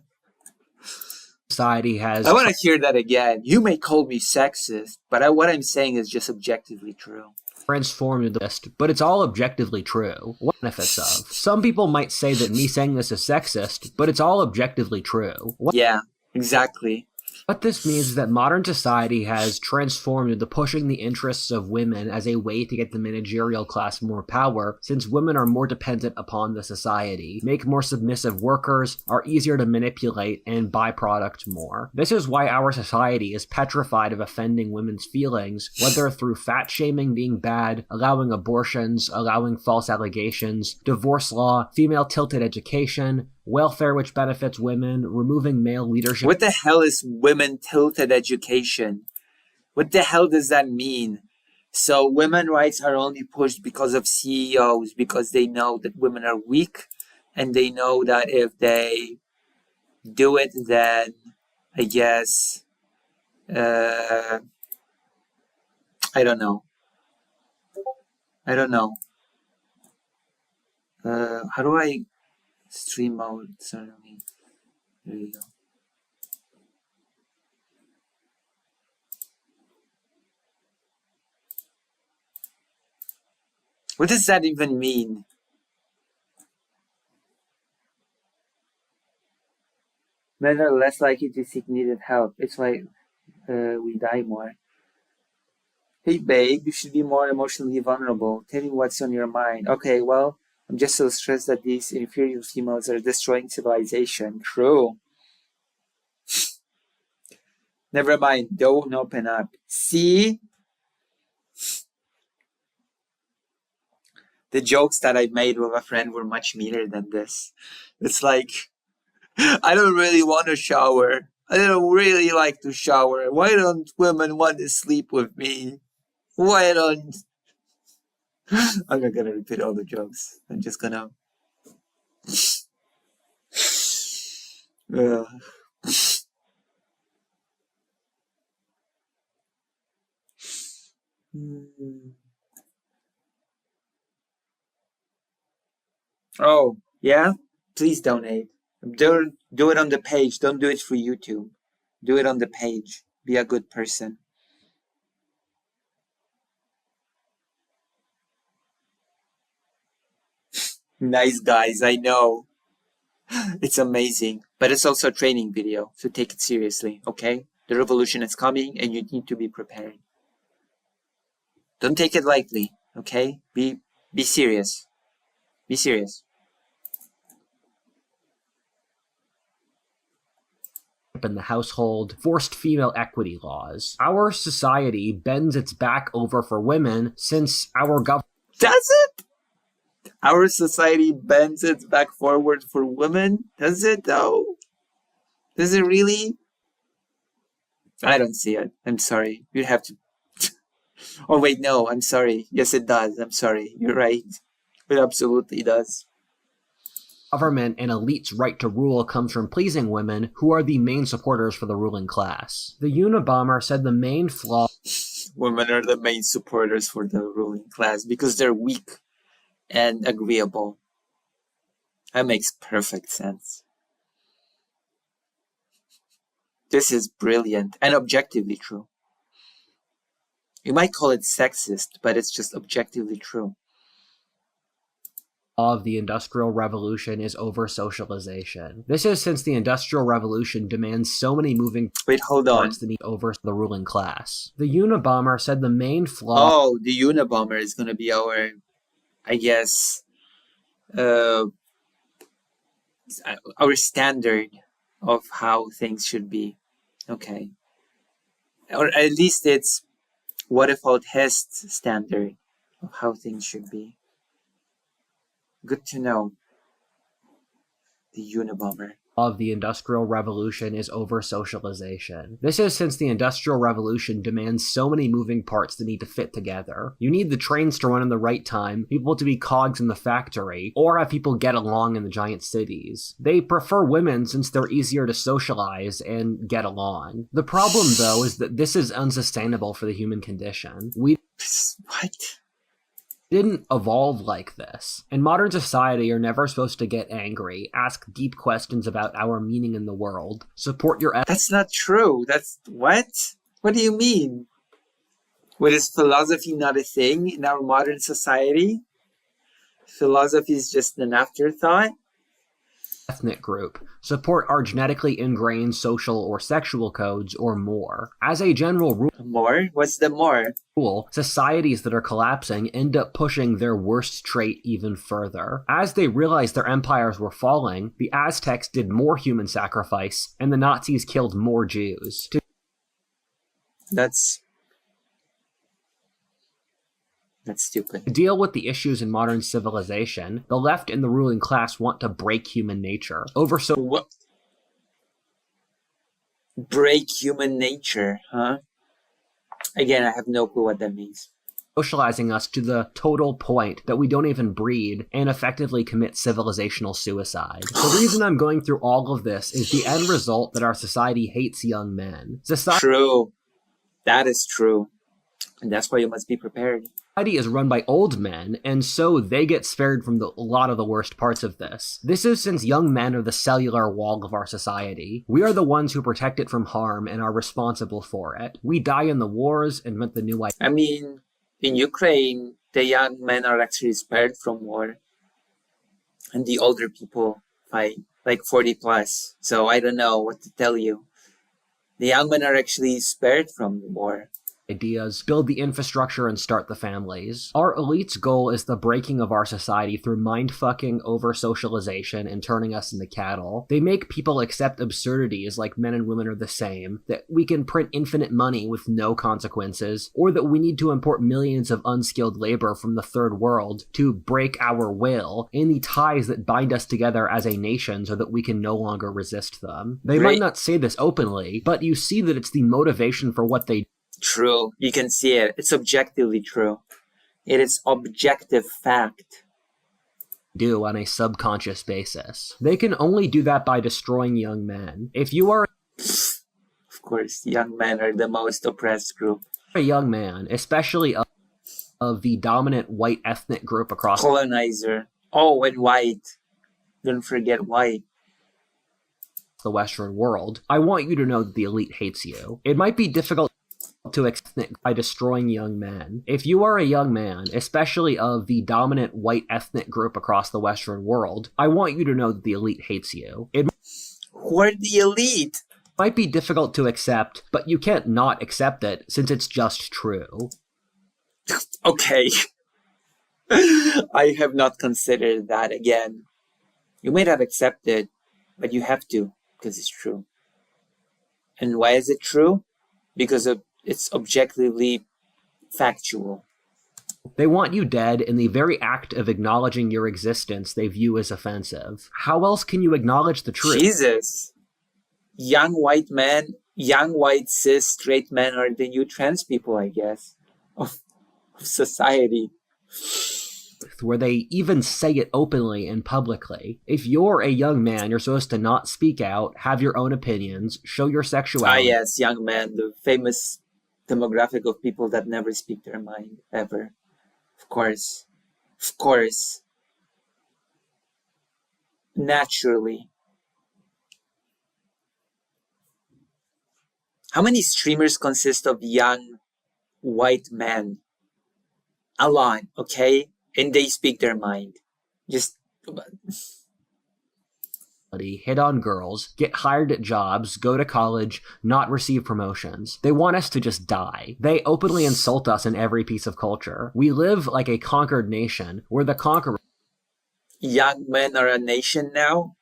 Society has. I want to hear that again. You may call me sexist, but what I'm saying is just objectively true. Transformed the list, but it's all objectively true. What benefits of? Some people might say that me saying this is sexist, but it's all objectively true. Yeah, exactly. What this means is that modern society has transformed into pushing the interests of women as a way to get the managerial class more power, since women are more dependent upon the society, make more submissive workers, are easier to manipulate, and buy product more. This is why our society is petrified of offending women's feelings, whether through fat shaming being bad, allowing abortions, allowing false allegations, divorce law, female tilted education, welfare which benefits women, removing male leadership. What the hell is women tilted education? What the hell does that mean? So women rights are only pushed because of CEOs, because they know that women are weak, and they know that if they do it, then I guess I don't know. How do I stream mode? Sorry, there you go. What does that even mean? Men are less likely to seek needed help. It's why we die more. Hey babe, you should be more emotionally vulnerable. Tell me what's on your mind. Okay, well, I'm just so stressed that these inferior females are destroying civilization. True. Never mind, don't open up. See? The jokes that I made with a friend were much meaner than this. It's like, I don't really want to shower. I don't really like to shower. Why don't women want to sleep with me? Why don't... I'm not gonna repeat all the jokes. I'm just gonna... Oh, yeah? Please donate. Do it on the page. Don't do it through YouTube. Do it on the page. Be a good person. Nice guys, I know. It's amazing. But it's also a training video, so take it seriously, okay? The revolution is coming and you need to be prepared. Don't take it lightly, okay? Be serious. Be serious. In the household, forced female equity laws. Our society bends its back over for women since our government... Does it? Our society bends its back forward for women? Does it though? Does it really? I don't see it. I'm sorry. You have to... Oh wait, no, I'm sorry. Yes, it does. I'm sorry. You're right. It absolutely does. Government and elites' right to rule comes from pleasing women, who are the main supporters for the ruling class. The Unabomber said the main flaw... Women are the main supporters for the ruling class because they're weak and agreeable. That makes perfect sense. This is brilliant and objectively true. You might call it sexist, but it's just objectively true. Of the Industrial Revolution is over-socialization. This is since the Industrial Revolution demands so many moving parts that need over the ruling class. The Unabomber said the main flaw... Oh, the Unabomber is going to be our, I guess, our standard of how things should be. Okay. Or at least it's what if Hest's standard of how things should be. Good to know. The Unabomber. Of the Industrial Revolution is over-socialization. This is since the Industrial Revolution demands so many moving parts that need to fit together. You need the trains to run in the right time, people to be cogs in the factory, or have people get along in the giant cities. They prefer women since they're easier to socialize and get along. The problem, though, is that this is unsustainable for the human condition. We didn't evolve like this. In modern society, you're never supposed to get angry, ask deep questions about our meaning in the world, support your... That's not true. That's... What? What do you mean? What, is philosophy not a thing in our modern society? Philosophy is just an afterthought? Ethnic group, support our genetically ingrained social or sexual codes, or more. As a general rule... More? What's the more? Societies that are collapsing end up pushing their worst trait even further. As they realized their empires were falling, the Aztecs did more human sacrifice, and the Nazis killed more Jews. That's stupid. To deal with the issues in modern civilization, the left and the ruling class want to break human nature. What? Break human nature, huh? Again, I have no clue what that means. Socializing us to the total point that we don't even breed and effectively commit civilizational suicide. The reason I'm going through all of this is the end result that our society hates young men. True. That is true. And that's why you must be prepared. Society is run by old men, and so they get spared from a lot of the worst parts of this. This is since young men are the cellular wall of our society. We are the ones who protect it from harm and are responsible for it. We die in the wars, invent the new... I mean, in Ukraine, the young men are actually spared from war. And the older people fight, like 40 plus. So I don't know what to tell you. The young men are actually spared from the war. Ideas, build the infrastructure, and start the families. Our elite's goal is the breaking of our society through mind-fucking, over-socialization, and turning us into cattle. They make people accept absurdities like men and women are the same, that we can print infinite money with no consequences, or that we need to import millions of unskilled labor from the third world to break our will and the ties that bind us together as a nation so that we can no longer resist them. They might not say this openly, but you see that it's the motivation for what they... True. You can see it. It's objectively true. It is objective fact. Do on a subconscious basis. They can only do that by destroying young men. If you are... Of course, young men are the most oppressed group. A young man, especially of the dominant white ethnic group across... Colonizer. Oh, and white. Don't forget white. The Western world. I want you to know that the elite hates you. It might be difficult to accept by destroying young men. If you are a young man, especially of the dominant white ethnic group across the Western world, I want you to know that the elite hates you. Who are the elite? Might be difficult to accept, but you can't not accept it since it's just true. Okay. I have not considered that again. You may not accept it, but you have to, because it's true. And why is it true? Because it's objectively factual. They want you dead, and the very act of acknowledging your existence they view as offensive. How else can you acknowledge the truth? Jesus. Young white men, young white cis straight men are the new trans people, I guess, of society. Where they even say it openly and publicly. If you're a young man, you're supposed to not speak out, have your own opinions, show your sexuality. Ah yes, young men, the famous demographic of people that never speak their mind, ever. Of course. Of course. Naturally. How many streamers consist of young white men? A lot, okay? And they speak their mind. Just hit on girls, get hired at jobs, go to college, not receive promotions. They want us to just die. They openly insult us in every piece of culture. We live like a conquered nation. We're the conquerors. Young men are a nation now?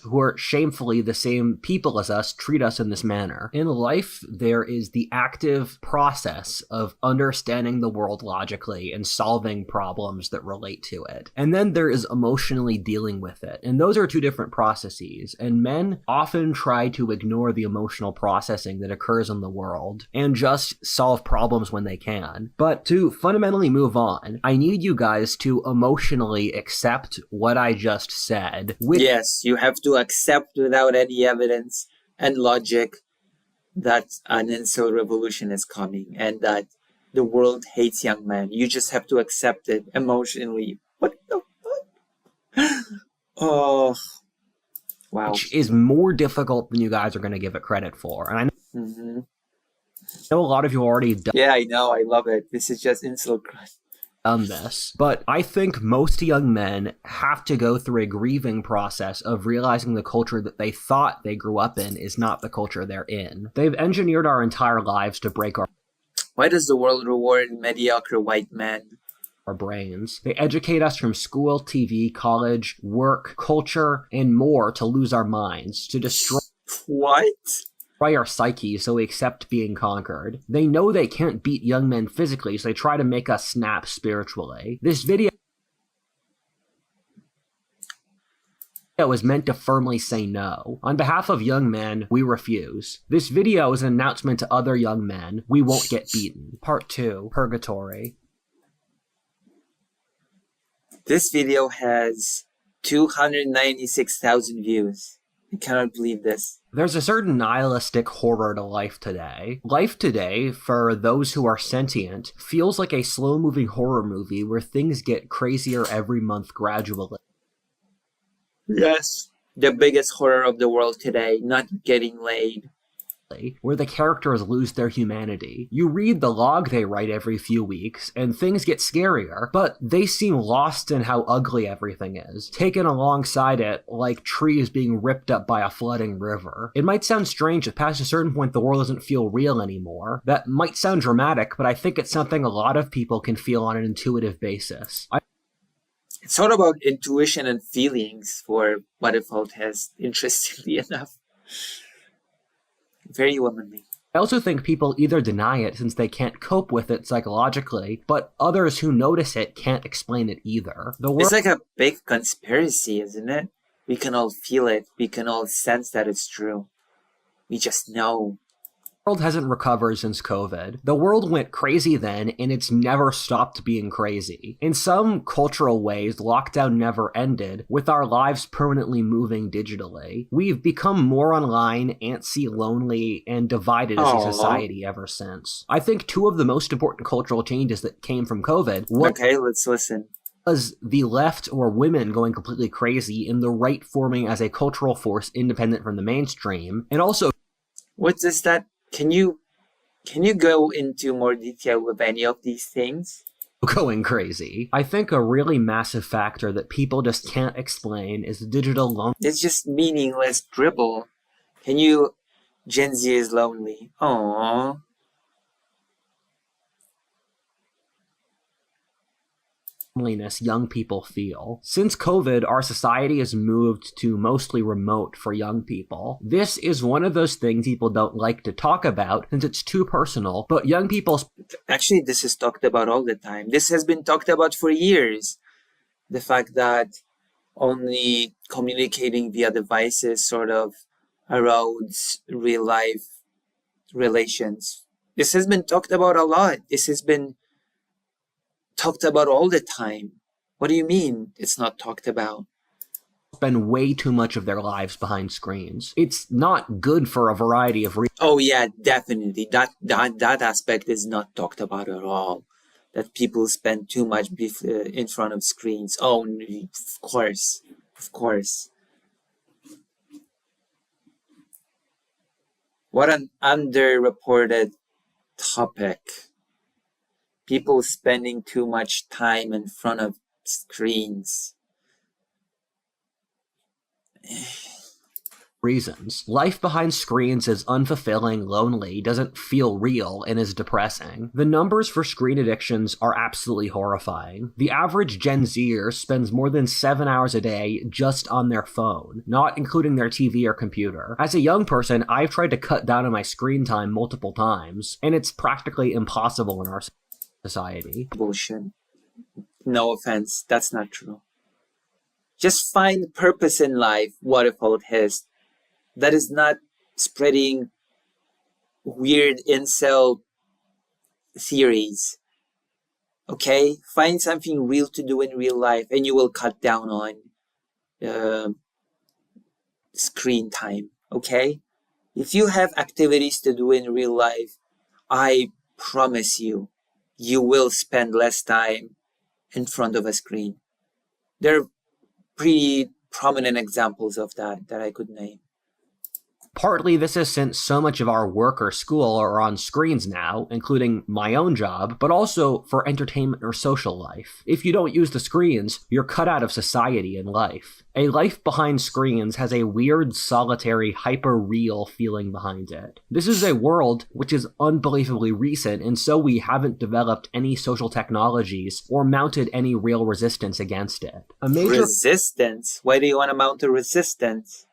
Who are shamefully the same people as us treat us in this manner. In life, there is the active process of understanding the world logically and solving problems that relate to it. And then there is emotionally dealing with it. And those are two different processes. And men often try to ignore the emotional processing that occurs in the world and just solve problems when they can. But to fundamentally move on, I need you guys to emotionally accept what I just said. Yes, you have to accept without any evidence and logic that an incel revolution is coming and that the world hates young men. You just have to accept it emotionally. What the fuck? Oh, wow. Which is more difficult than you guys are going to give it credit for. And I know a lot of you already done. Yeah, I know. I love it. This is just incel crime. This, but I think most young men have to go through a grieving process of realizing the culture that they thought they grew up in is not the culture they're in. They've engineered our entire lives to break our Why does the world reward mediocre white men? Our brains. They educate us from school, TV, college, work, culture, and more to lose our minds, to destroy what? Our psyche so we accept being conquered. They know they can't beat young men physically, so they try to make us snap spiritually. This video was meant to firmly say no. On behalf of young men, we refuse. This video is an announcement to other young men. We won't get beaten. Part 2, Purgatory. This video has 296,000 views. I cannot believe this. There's a certain nihilistic horror to life today. Life today, for those who are sentient, feels like a slow-moving horror movie where things get crazier every month gradually. Yes. The biggest horror of the world today, not getting laid. Where the characters lose their humanity. You read the log they write every few weeks, and things get scarier, but they seem lost in how ugly everything is, taken alongside it like trees being ripped up by a flooding river. It might sound strange that past a certain point the world doesn't feel real anymore. That might sound dramatic, but I think it's something a lot of people can feel on an intuitive basis. It's all about intuition and feelings for Butterfield has, interestingly enough. Very womanly. I also think people either deny it since they can't cope with it psychologically, but others who notice it can't explain it either. It's like a big conspiracy, isn't it? We can all feel it. We can all sense that it's true. We just know. The world hasn't recovered since COVID. The world went crazy then, and it's never stopped being crazy. In some cultural ways, lockdown never ended, with our lives permanently moving digitally. We've become more online, antsy, lonely, and divided as a society ever since. I think two of the most important cultural changes that came from COVID Okay, let's listen. Was the left or women going completely crazy and the right forming as a cultural force independent from the mainstream, and also... What does that... Can you go into more detail with any of these things? Going crazy. I think a really massive factor that people just can't explain is the digital loneliness. It's just meaningless dribble. Gen Z is lonely. Aww. Young people feel. Since COVID, our society has moved to mostly remote for young people. This is one of those things people don't like to talk about since it's too personal, but young people... Actually, this is talked about all the time. This has been talked about for years. The fact that only communicating via devices sort of erodes real life relations. This has been talked about a lot. This has been talked about all the time. What do you mean it's not talked about? Spend way too much of their lives behind screens. It's not good for a variety of reasons. Oh yeah, definitely. That aspect is not talked about at all. That people spend too much in front of screens. Oh, of course. Of course. What an underreported topic. People spending too much time in front of screens. Reasons. Life behind screens is unfulfilling, lonely, doesn't feel real, and is depressing. The numbers for screen addictions are absolutely horrifying. The average Gen Zer spends more than 7 hours a day just on their phone, not including their TV or computer. As a young person, I've tried to cut down on my screen time multiple times, and it's practically impossible in our society. Bullshit. No offense, that's not true. Just find purpose in life, waterfall Haze. That is not spreading weird incel theories. Okay? Find something real to do in real life and you will cut down on screen time. Okay? If you have activities to do in real life, I promise you, you will spend less time in front of a screen. There are pretty prominent examples of that I could name. Partly this is since so much of our work or school are on screens now, including my own job, but also for entertainment or social life. If you don't use the screens, you're cut out of society and life. A life behind screens has a weird, solitary, hyper-real feeling behind it. This is a world which is unbelievably recent, and so we haven't developed any social technologies or mounted any real resistance against it. A major resistance? Why do you want to mount a resistance?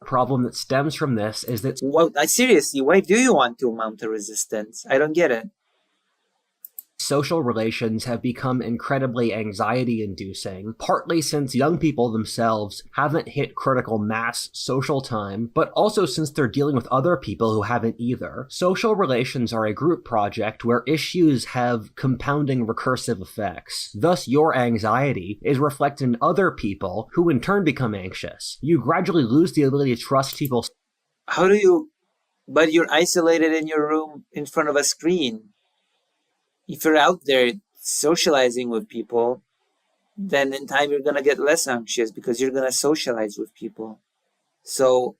Problem that stems from this is that... Well, seriously, why do you want to mount a resistance? I don't get it. Social relations have become incredibly anxiety-inducing, partly since young people themselves haven't hit critical mass social time, but also since they're dealing with other people who haven't either. Social relations are a group project where issues have compounding recursive effects. Thus, your anxiety is reflected in other people who in turn become anxious. You gradually lose the ability to trust people. How do you... But you're isolated in your room in front of a screen. If you're out there socializing with people, then in time you're going to get less anxious because you're going to socialize with people. So,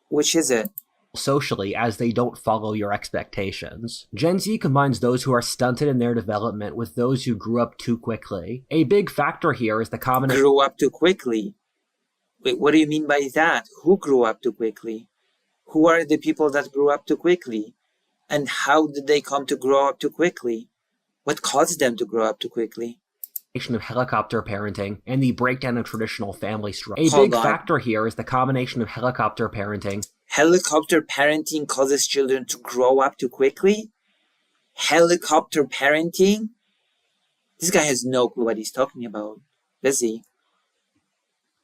which is it? Socially, as they don't follow your expectations. Gen Z combines those who are stunted in their development with those who grew up too quickly. A big factor here is the combination... Grew up too quickly? Wait, what do you mean by that? Who grew up too quickly? Who are the people that grew up too quickly? And how did they come to grow up too quickly? What caused them to grow up too quickly? Of helicopter parenting and the breakdown of traditional family structure. A big factor here is the combination of helicopter parenting. Helicopter parenting causes children to grow up too quickly? Helicopter parenting? This guy has no clue what he's talking about, does he?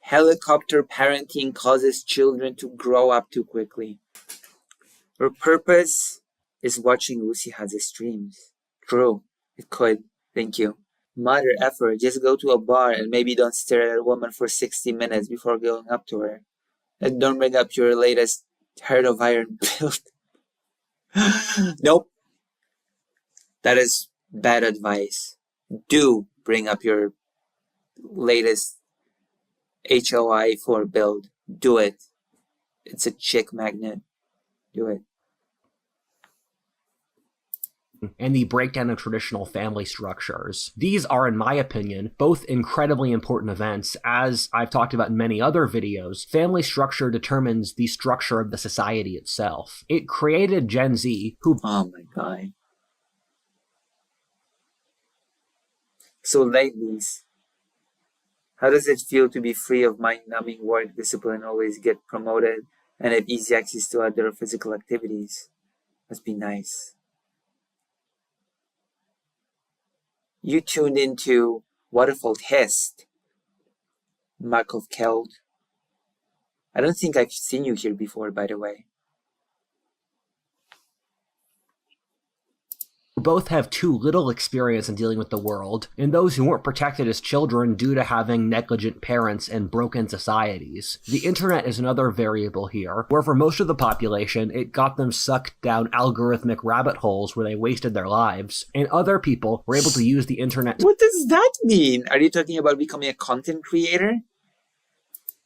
Helicopter parenting causes children to grow up too quickly. Her purpose is watching Lucy Haze's streams. True. It could. Thank you. Mother effer, just go to a bar and maybe don't stare at a woman for 60 minutes before going up to her. And don't bring up your latest Heart of Iron build. Nope. That is bad advice. Do bring up your latest HOI 4 build. Do it. It's a chick magnet. Do it. And the breakdown of traditional family structures. These are, in my opinion, both incredibly important events. As I've talked about in many other videos, family structure determines the structure of the society itself. It created Gen Z, who... Oh my god. So ladies, how does it feel to be free of mind-numbing work discipline, always get promoted, and have easy access to other physical activities? Must be nice. You tuned into Waterfall Test, Markov Keld. I don't think I've seen you here before, by the way. Both have too little experience in dealing with the world, and those who weren't protected as children due to having negligent parents and broken societies. The internet is another variable here, where for most of the population, it got them sucked down algorithmic rabbit holes where they wasted their lives, and other people were able to use the internet... What does that mean? Are you talking about becoming a content creator?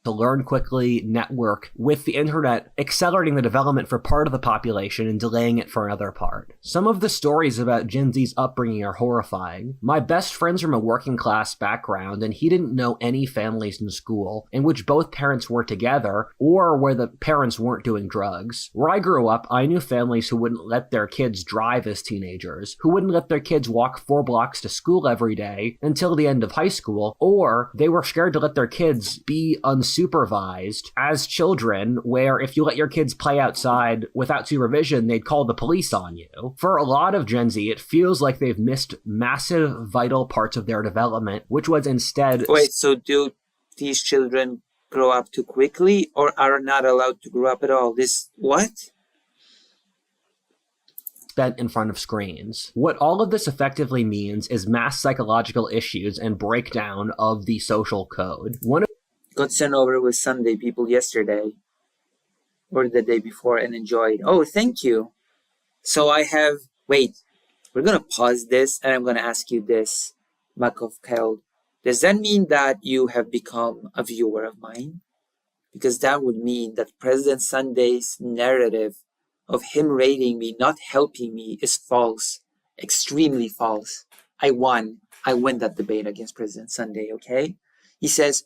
to learn quickly, network, with the internet accelerating the development for part of the population and delaying it for another part. Some of the stories about Gen Z's upbringing are horrifying. My best friend's from a working class background, and he didn't know any families in school in which both parents were together or where the parents weren't doing drugs. Where I grew up, I knew families who wouldn't let their kids drive as teenagers, who wouldn't let their kids walk 4 blocks to school every day until the end of high school, or they were scared to let their kids be unsupervised as children, where if you let your kids play outside without supervision, they'd call the police on you. For a lot of Gen Z, it feels like they've missed massive vital parts of their development, which was instead... Wait, so do these children grow up too quickly or are not allowed to grow up at all? What? Spent in front of screens. What all of this effectively means is mass psychological issues and breakdown of the social code. Got sent over with Sunday people yesterday or the day before and enjoyed. Oh, thank you. So wait, we're going to pause this and I'm going to ask you this, Makov Keld. Does that mean that you have become a viewer of mine? Because that would mean that President Sunday's narrative of him rating me, not helping me, is false. Extremely false. I won that debate against President Sunday, okay? He says,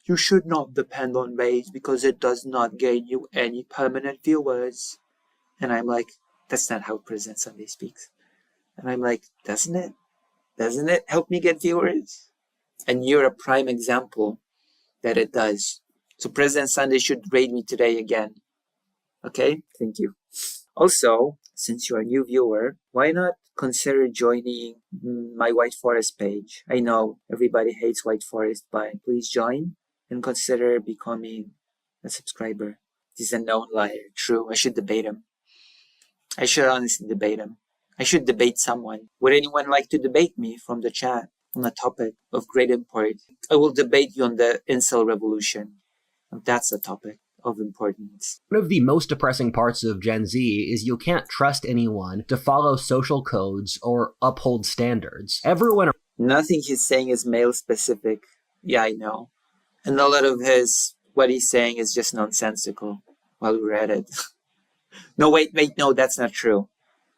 you should not depend on Haze because it does not gain you any permanent viewers. And I'm like, that's not how President Sunday speaks. And I'm like, doesn't it? Doesn't it help me get viewers? And you're a prime example that it does. So President Sunday should rate me today again. Okay? Thank you. Also, since you're a new viewer, why not consider joining my White Forest page? I know everybody hates White Forest, but please join and consider becoming a subscriber. He's a known liar. True, I should debate him. I should honestly debate him. I should debate someone. Would anyone like to debate me from the chat on a topic of great import? I will debate you on the incel revolution. That's a topic of importance. One of the most depressing parts of Gen Z is you can't trust anyone to follow social codes or uphold standards. Nothing he's saying is male specific. Yeah, I know. And a lot of what he's saying is just nonsensical while we read it. No, wait, no, that's not true.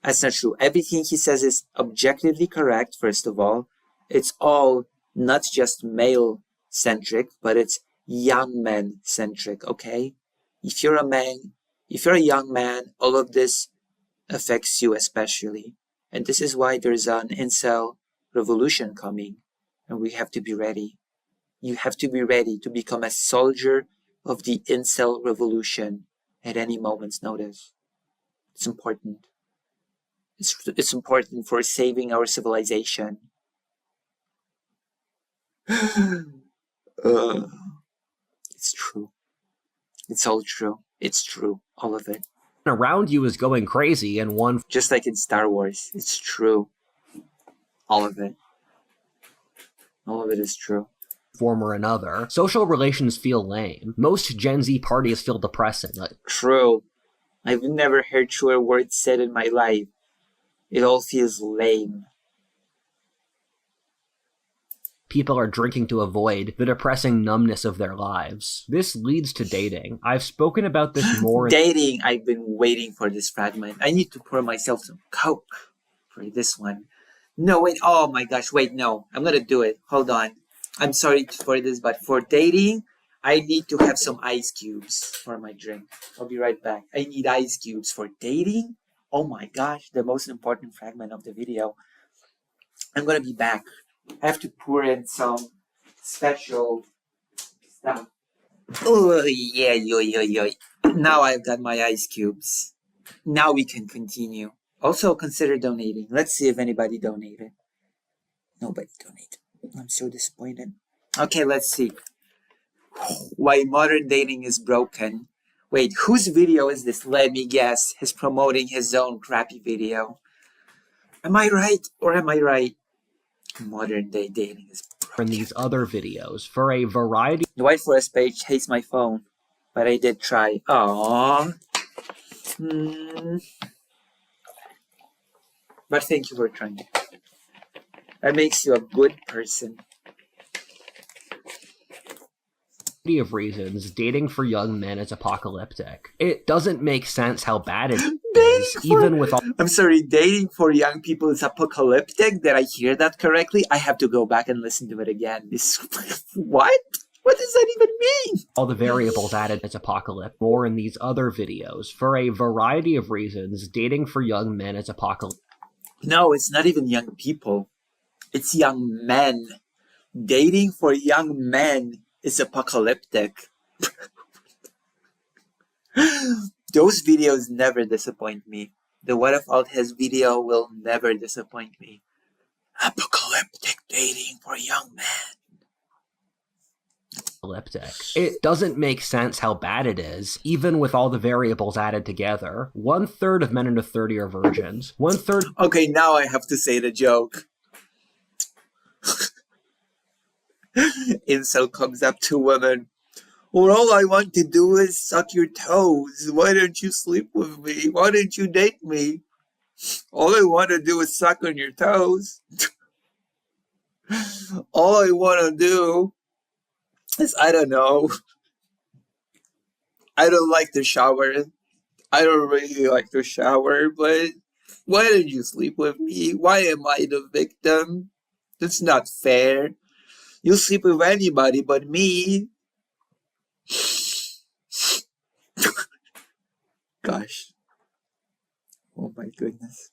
That's not true. Everything he says is objectively correct, first of all. It's all not just male-centric, but it's young men-centric, okay? If you're a young man, all of this affects you especially. And this is why there's an incel revolution coming. And we have to be ready. You have to be ready to become a soldier of the incel revolution at any moment's notice. It's important. It's important for saving our civilization. It's true. It's all true. It's true. All of it. Around you is going crazy and one... Just like in Star Wars. It's true. All of it. All of it is true. Form or another. Social relations feel lame. Most Gen Z parties feel depressing. True. I've never heard truer words said in my life. It all feels lame. People are drinking to avoid the depressing numbness of their lives. This leads to dating. I've spoken about this more. Dating, I've been waiting for this fragment. I need to pour myself some Coke for this one. No, wait, oh my gosh, wait, no. I'm gonna do it. Hold on. I'm sorry for this, but for dating, I need to have some ice cubes for my drink. I'll be right back. I need ice cubes for dating. Oh my gosh, the most important fragment of the video. I'm gonna be back. I have to pour in some special stuff. Oh, yeah. Now I've got my ice cubes. Now we can continue. Also consider donating. Let's see if anybody donated. Nobody donated. I'm so disappointed. Okay, let's see. Why modern dating is broken. Wait, whose video is this? Let me guess. He's promoting his own crappy video. Am I right or am I right? Modern day dating is broken. In these other videos for a variety. The White Forest page hates my phone, but I did try. Aww. But thank you for trying. That makes you a good person. of reasons, dating for young men is apocalyptic. It doesn't make sense how bad it is, even with all— I'm sorry, dating for young people is apocalyptic? Did I hear that correctly? I have to go back and listen to it again. What? What does that even mean? all the variables added as apocalyptic. More in these other videos. For a variety of reasons, dating for young men is apocalyptic. No, it's not even young people. It's young men. Dating for young men is apocalyptic. Those videos never disappoint me. The What If Alt Haze video will never disappoint me. Apocalyptic dating for young men. It doesn't make sense how bad it is, even with all the variables added together. 1/3 of men under 30 are virgins. 1/3— Okay, now I have to say the joke. Incel comes up to women. Well, all I want to do is suck your toes. Why don't you sleep with me? Why don't you date me? All I want to do is suck on your toes. All I want to do is, I don't know. I don't like to shower. I don't really like to shower, but why don't you sleep with me? Why am I the victim? That's not fair. You sleep with anybody but me. Gosh. Oh my goodness.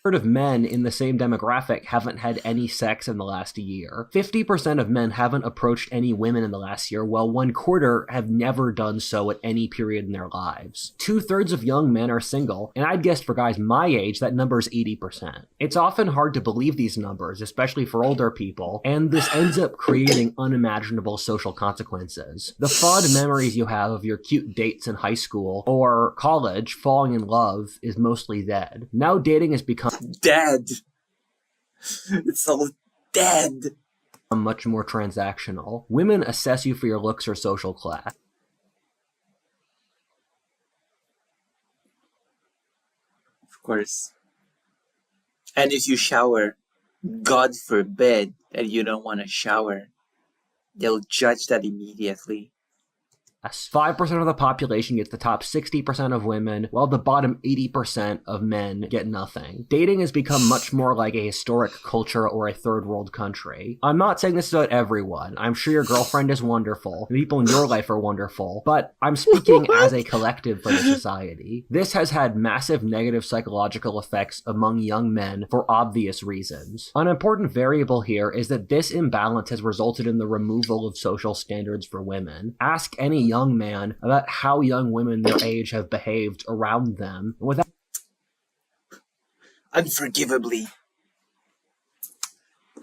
of men in the same demographic haven't had any sex in the last year. 50% of men haven't approached any women in the last year, while 1/4 have never done so at any period in their lives. 2/3 of young men are single, and I'd guess for guys my age that number is 80%. It's often hard to believe these numbers, especially for older people, and this ends up creating unimaginable social consequences. The fond memories you have of your cute dates in high school or college falling in love is mostly dead. Now dating has become dead. It's all dead. Much more transactional. Women assess you for your looks or social class. Of course. And if you shower, God forbid that you don't want to shower, they'll judge that immediately. 5% of the population gets the top 60% of women, while the bottom 80% of men get nothing. Dating has become much more like a historic culture or a third world country. I'm not saying this is about everyone. I'm sure your girlfriend is wonderful, the people in your life are wonderful, but I'm speaking as a collective for the society. This has had massive negative psychological effects among young men for obvious reasons. An important variable here is that this imbalance has resulted in the removal of social standards for women. Ask any young man about how young women their age have behaved around them without unforgivably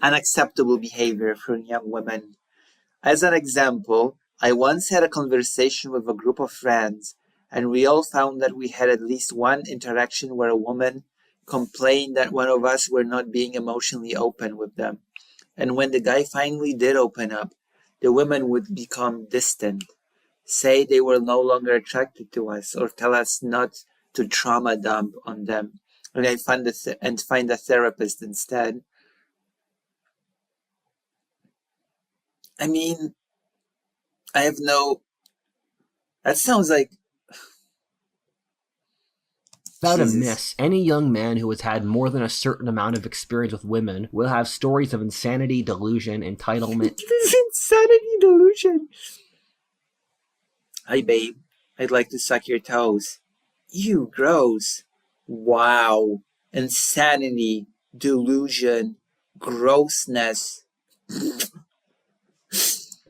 unacceptable behavior from young women. As an example, I once had a conversation with a group of friends, and we all found that we had at least one interaction where a woman complained that one of us were not being emotionally open with them. And when the guy finally did open up, the women would become distant, say they were no longer attracted to us, or tell us not to trauma dump on them, and I find a therapist instead. I mean, I have no. That sounds like. Without a Jesus. miss, any young man who has had more than a certain amount of experience with women will have stories of insanity, delusion, entitlement. This insanity delusion. Hi, babe. I'd like to suck your toes. Ew, gross. Wow. Insanity, delusion, grossness.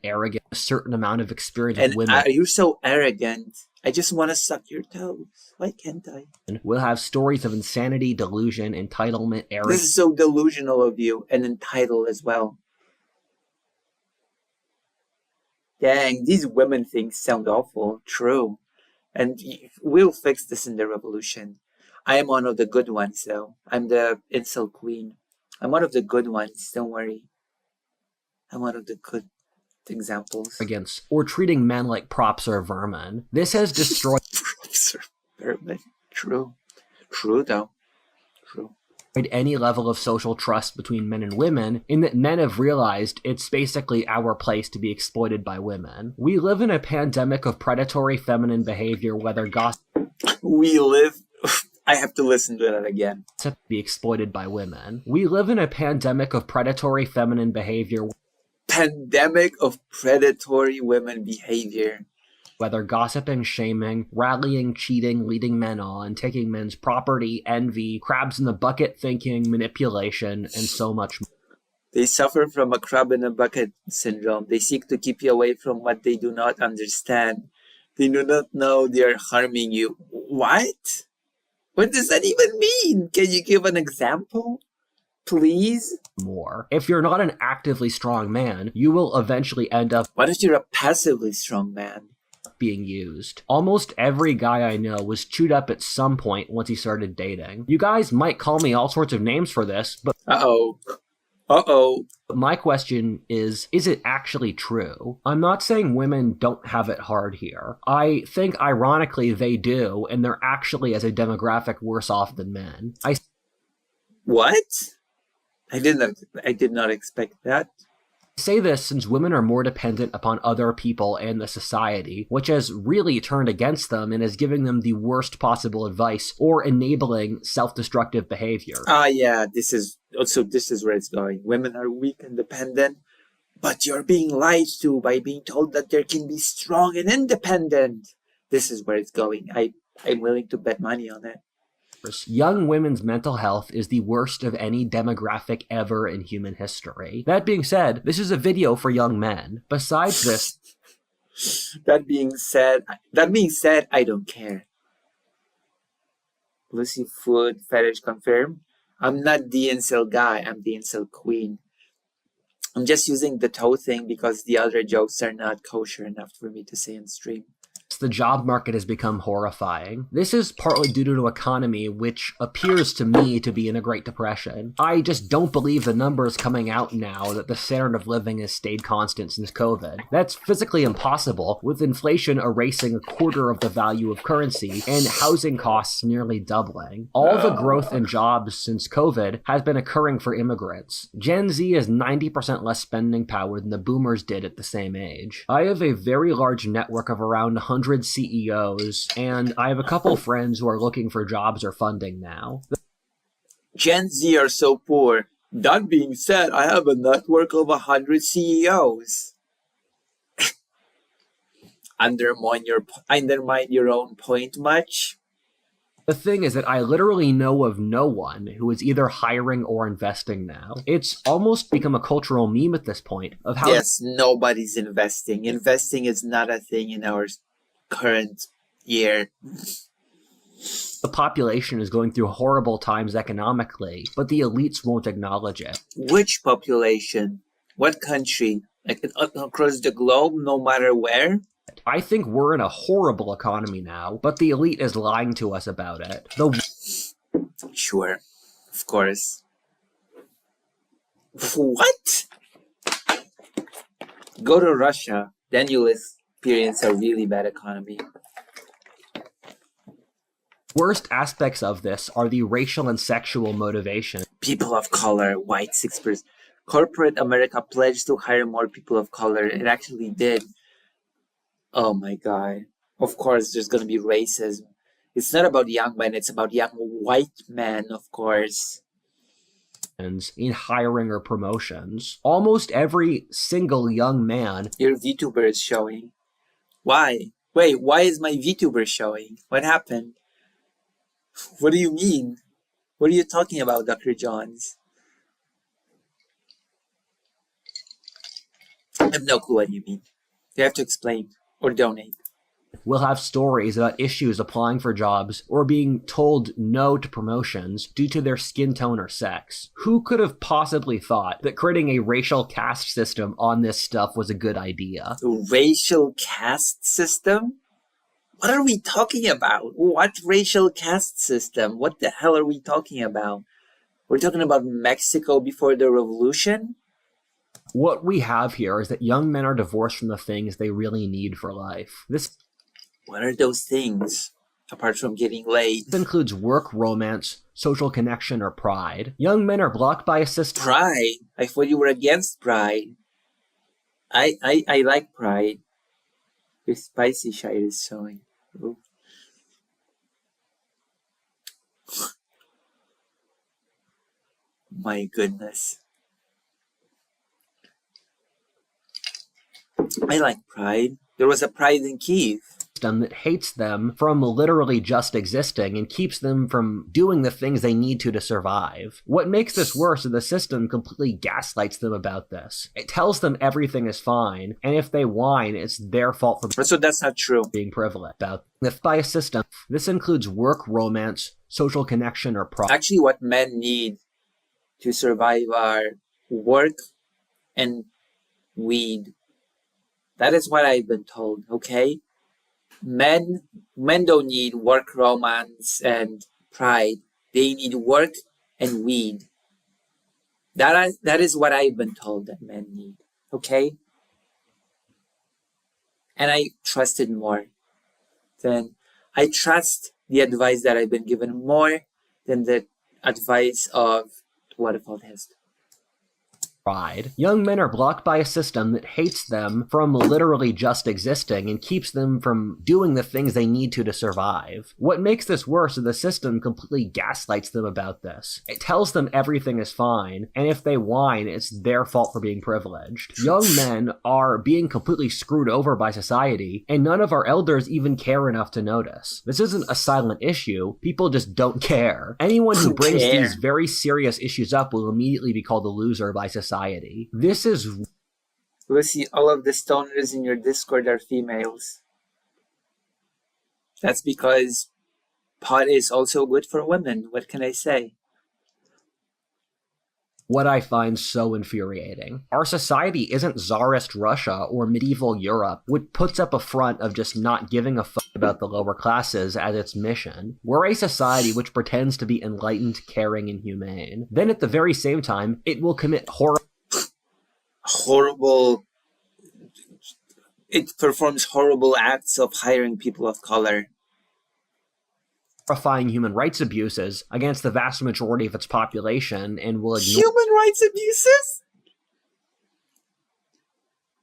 Arrogant, a certain amount of experience with And women. you're so arrogant. I just want to suck your toes. Why can't I? Will have stories of insanity, delusion, entitlement, This arrogance. is so delusional of you, and entitled as well. Dang, these women things sound awful. True. And we'll fix this in the revolution. I am one of the good ones, though. I'm the incel queen. I'm one of the good ones, don't worry. I'm one of the good examples. Arrogance, or treating men like props or vermin. This has destroyed True. True, though. True. any level of social trust between men and women, in that men have realized it's basically our place to be exploited by women. We live in a pandemic of predatory feminine behavior, whether gossip I have to listen to that again. be exploited by women. We live in a pandemic of predatory feminine behavior. Pandemic of predatory women behavior. Whether gossiping, shaming, rallying, cheating, leading men on, taking men's property, envy, crabs in the bucket thinking, manipulation, and so much more. They suffer from a crab in a bucket syndrome. They seek to keep you away from what they do not understand. They do not know they are harming you. What? What does that even mean? Can you give an example? Please? More. If you're not an actively strong man, you will eventually end up What if you're a passively strong man? being used. Almost every guy I know was chewed up at some point once he started dating. You guys might call me all sorts of names for this, but my question is it actually true? I'm not saying women don't have it hard here. I think ironically they do, and they're actually as a demographic worse off than men. What? I did not expect that. I say this since women are more dependent upon other people and the society, which has really turned against them and is giving them the worst possible advice or enabling self-destructive behavior. Yeah, this is where it's going. Women are weak and dependent, but you're being lied to by being told that they can be strong and independent. This is where it's going. I'm willing to bet money on it. Young women's mental health is the worst of any demographic ever in human history. That being said, this is a video for young men. Besides this... That being said, I don't care. Lucy food fetish confirmed. I'm not the incel guy, I'm the incel queen. I'm just using the toe thing because the other jokes are not kosher enough for me to say on stream. The job market has become horrifying. This is partly due to an economy which appears to me to be in a Great Depression. I just don't believe the numbers coming out now that the standard of living has stayed constant since COVID. That's physically impossible, with inflation erasing a quarter of the value of currency and housing costs nearly doubling. All the growth in jobs since COVID has been occurring for immigrants. Gen Z has 90% less spending power than the boomers did at the same age. I have a very large network of around 100 CEOs, and I have a couple friends who are looking for jobs or funding now. Gen Z are so poor. That being said, I have a network of 100 CEOs. Undermine your own point much? The thing is that I literally know of no one who is either hiring or investing now. It's almost become a cultural meme at this point of how... Yes, nobody's investing. Investing is not a thing in our current year. The population is going through horrible times economically, but the elites won't acknowledge it. Which population? What country? Like across the globe, no matter where? I think we're in a horrible economy now, but the elite is lying to us about it. Sure, of course. What? Go to Russia, then you'll experience a really bad economy. Worst aspects of this are the racial and sexual motivation. People of color, white 6%. Corporate America pledged to hire more people of color. It actually did. Oh my God. Of course, there's going to be racism. It's not about young men, it's about young white men, of course. In hiring or promotions. Almost every single young man... Your VTuber is showing. Why? Wait, why is my VTuber showing? What happened? What do you mean? What are you talking about, Dr. Johns? I have no clue what you mean. You have to explain or donate. We'll have stories about issues applying for jobs or being told no to promotions due to their skin tone or sex. Who could have possibly thought that creating a racial caste system on this stuff was a good idea? A racial caste system? What are we talking about? What racial caste system? What the hell are we talking about? We're talking about Mexico before the revolution? What we have here is that young men are divorced from the things they really need for life. This What are those things, apart from getting laid? includes work, romance, social connection, or pride. Young men are blocked by a system. Pride? I thought you were against pride. I like pride. Your spicy shite is showing. Ooh. My goodness. I like pride. There was a pride in Kiev. That hates them from literally just existing and keeps them from doing the things they need to survive. What makes this worse is the system completely gaslights them about this. It tells them everything is fine, and if they whine, it's their fault for So that's not true. being privileged. If by a system, this includes work, romance, social connection, or pride. Actually, what men need to survive are work and weed. That is what I've been told, okay? Men don't need work, romance, and pride. They need work and weed. That is what I've been told that men need, okay? And I trusted more than... I trust the advice that I've been given more than the advice of what Haze. Pride. Young men are blocked by a system that hates them from literally just existing and keeps them from doing the things they need to survive. What makes this worse is the system completely gaslights them about this. It tells them everything is fine, and if they whine, it's their fault for being privileged. Young men are being completely screwed over by society, and none of our elders even care enough to notice. This isn't a silent issue, people just don't care. Anyone who brings these very serious issues up will immediately be called a loser by society. This is... Lucy, all of the stoners in your Discord are females. That's because pot is also good for women. What can I say? what I find so infuriating. Our society isn't Tsarist Russia or medieval Europe, which puts up a front of just not giving a fuck about the lower classes as its mission. We're a society which pretends to be enlightened, caring, and humane. Then at the very same time, it will commit horrible... It performs horrible acts of hiring people of color. Horrifying human rights abuses against the vast majority of its population and will ignore human rights abuses?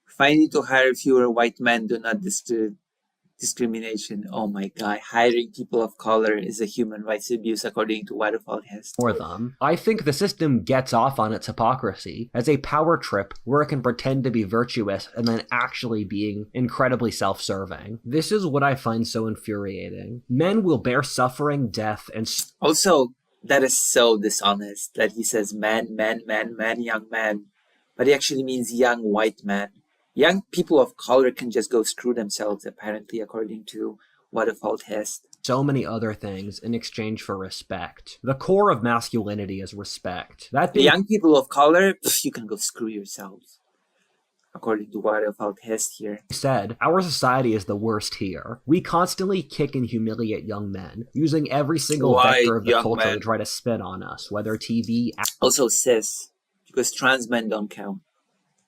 Finding to hire fewer white men do not discrimination. Oh my god, hiring people of color is a human rights abuse according to Waterfall Haze. For them. I think the system gets off on its hypocrisy as a power trip where it can pretend to be virtuous and then actually being incredibly self-serving. This is what I find so infuriating. Men will bear suffering, death, and... Also, that is so dishonest that he says man, young man. But he actually means young white man. Young people of color can just go screw themselves, apparently, according to Waterfall Haze. So many other things in exchange for respect. The core of masculinity is respect. That being young people of color, you can go screw yourselves, according to Waterfall Haze here. Said, our society is the worst here. We constantly kick and humiliate young men, using every single vector of the culture to try to spit on us, whether TV... Also cis, because trans men don't count.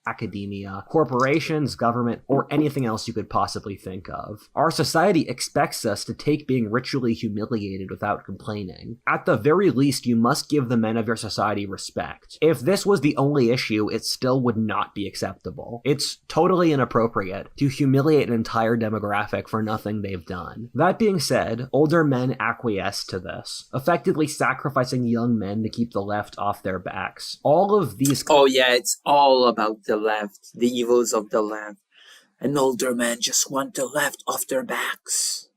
Academia, corporations, government, or anything else you could possibly think of. Our society expects us to take being ritually humiliated without complaining. At the very least, you must give the men of your society respect. If this was the only issue, it still would not be acceptable. It's totally inappropriate to humiliate an entire demographic for nothing they've done. That being said, older men acquiesce to this, effectively sacrificing young men to keep the left off their backs. All of these... Oh yeah, it's all about the left, the evils of the left. And older men just want the left off their backs.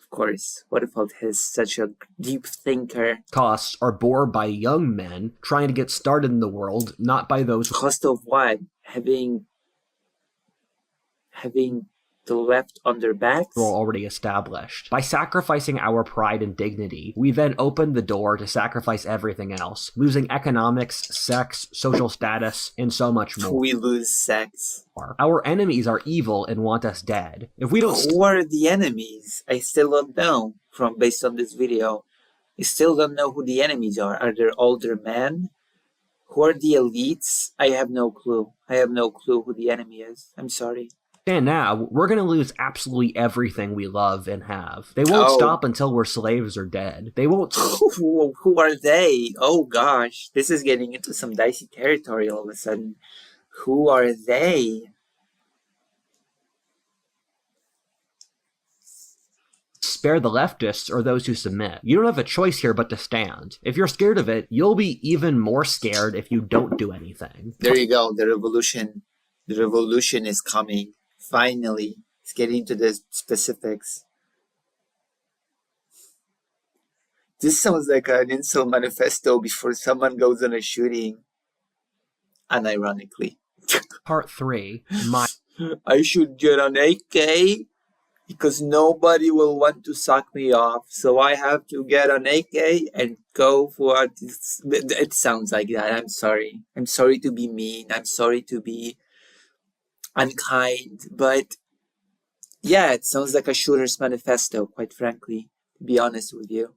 Of course, Waterfall is such a deep thinker. Costs are borne by young men trying to get started in the world, not by those... Cost of what? Having the left on their backs? We're already established. By sacrificing our pride and dignity, we then open the door to sacrifice everything else, losing economics, sex, social status, and so much more. We lose sex. Our enemies are evil and want us dead. If we don't... Who are the enemies? I still don't know, based on this video. I still don't know who the enemies are. Are there older men? Who are the elites? I have no clue. I have no clue who the enemy is. I'm sorry. And now, we're going to lose absolutely everything we love and have. They won't stop until we're slaves or dead. They won't... Who are they? Oh gosh, this is getting into some dicey territory all of a sudden. Who are they? Spare the leftists or those who submit. You don't have a choice here but to stand. If you're scared of it, you'll be even more scared if you don't do anything. There you go, the revolution. The revolution is coming. Finally, it's getting to the specifics. This sounds like an incel manifesto before someone goes on a shooting. Unironically. Part 3. I should get an AK because nobody will want to suck me off. So I have to get an AK and go for it. It sounds like that. I'm sorry. I'm sorry to be mean. I'm sorry to be unkind, but yeah, it sounds like a shooter's manifesto, quite frankly, to be honest with you.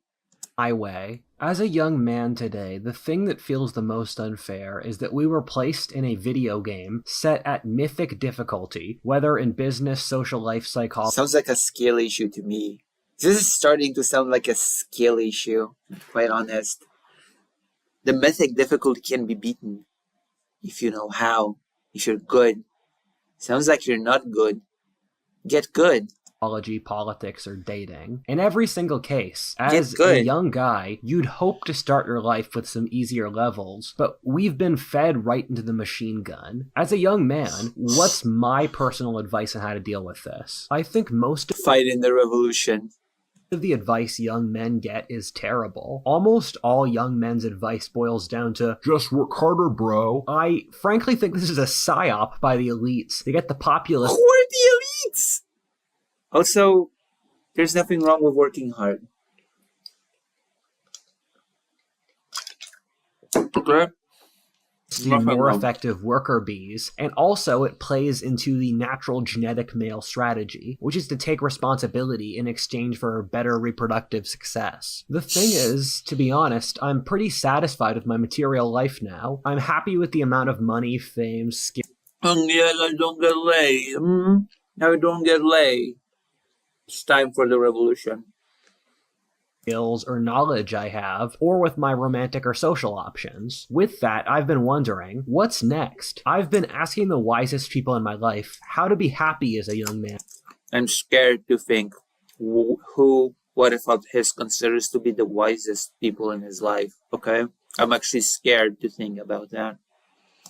My way. As a young man today, the thing that feels the most unfair is that we were placed in a video game set at mythic difficulty, whether in business, social life, psychology... Sounds like a skill issue to me. This is starting to sound like a skill issue, quite honest. The mythic difficulty can be beaten if you know how, if you're good. Sounds like you're not good. Get good. Politics, or dating. In every single case, as a young guy, you'd hope to start your life with some easier levels, but we've been fed right into the machine gun. As a young man, what's my personal advice on how to deal with this? I think most fight in the revolution. Of the advice young men get is terrible. Almost all young men's advice boils down to, just work harder, bro. I frankly think this is a psyop by the elites. They get the populace... Who are the elites? Also, there's nothing wrong with working hard. Okay. The more effective worker bees, and also it plays into the natural genetic male strategy, which is to take responsibility in exchange for better reproductive success. The thing is, to be honest, I'm pretty satisfied with my material life now. I'm happy with the amount of money, fame, skill... Yes, I don't get laid. I don't get laid. It's time for the revolution. Skills or knowledge I have, or with my romantic or social options. With that, I've been wondering, what's next? I've been asking the wisest people in my life how to be happy as a young man. I'm scared to think what if Haze considers to be the wisest people in his life, okay? I'm actually scared to think about that.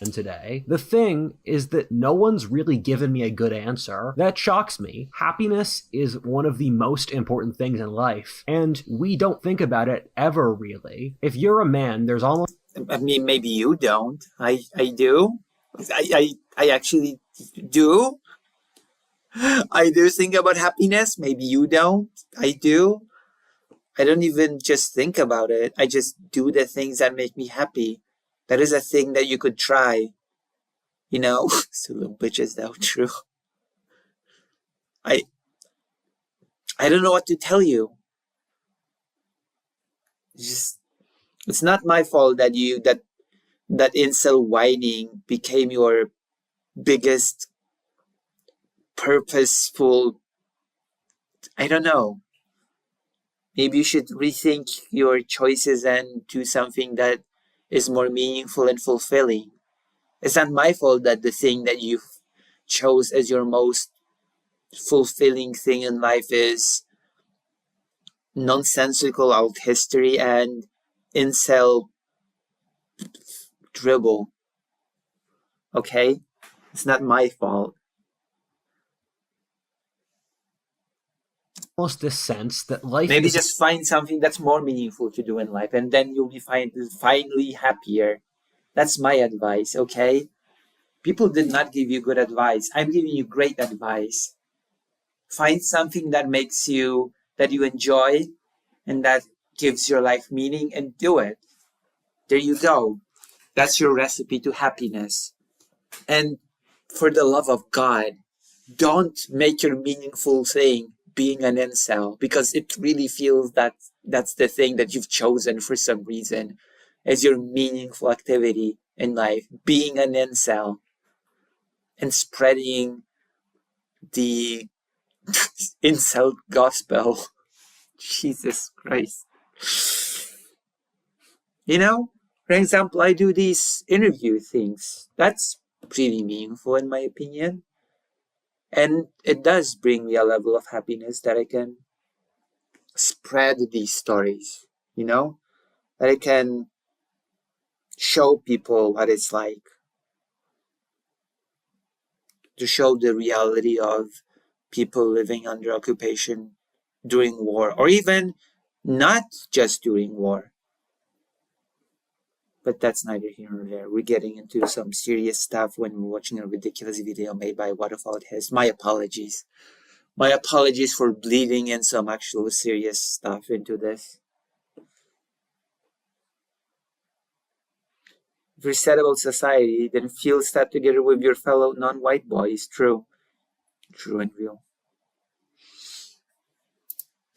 Today. The thing is that no one's really given me a good answer. That shocks me. Happiness is one of the most important things in life, and we don't think about it ever really. If you're a man, there's almost... I mean, maybe you don't. I do. I actually do. I do think about happiness. Maybe you don't. I do. I don't even just think about it. I just do the things that make me happy. That is a thing that you could try, you know. So little bitches, though, true. I don't know what to tell you. It's not my fault that that incel whining became your biggest purposeful. I don't know. Maybe you should rethink your choices and do something that is more meaningful and fulfilling. It's not my fault that the thing that you chose as your most fulfilling thing in life is nonsensical alt history and incel dribble. Okay? It's not my fault. Almost this sense that life maybe just find something that's more meaningful to do in life, and then you'll be finally happier. That's my advice, okay? People did not give you good advice. I'm giving you great advice. Find something that you enjoy and that gives your life meaning, and do it. There you go. That's your recipe to happiness. And for the love of God, don't make your meaningful thing being an incel, because it really feels that that's the thing that you've chosen for some reason as your meaningful activity in life, being an incel and spreading the incel gospel. Jesus Christ. You know, for example, I do these interview things. That's pretty meaningful in my opinion. And it does bring me a level of happiness that I can spread these stories, you know? That I can show people what it's like. To show the reality of people living under occupation during war, or even not just during war. But that's neither here nor there. We're getting into some serious stuff when we're watching a ridiculous video made by Waterfall Haze. My apologies. My apologies for bleeding in some actual serious stuff into this. If you're sad about society, then feel sad together with your fellow non-white boys. True. True and real.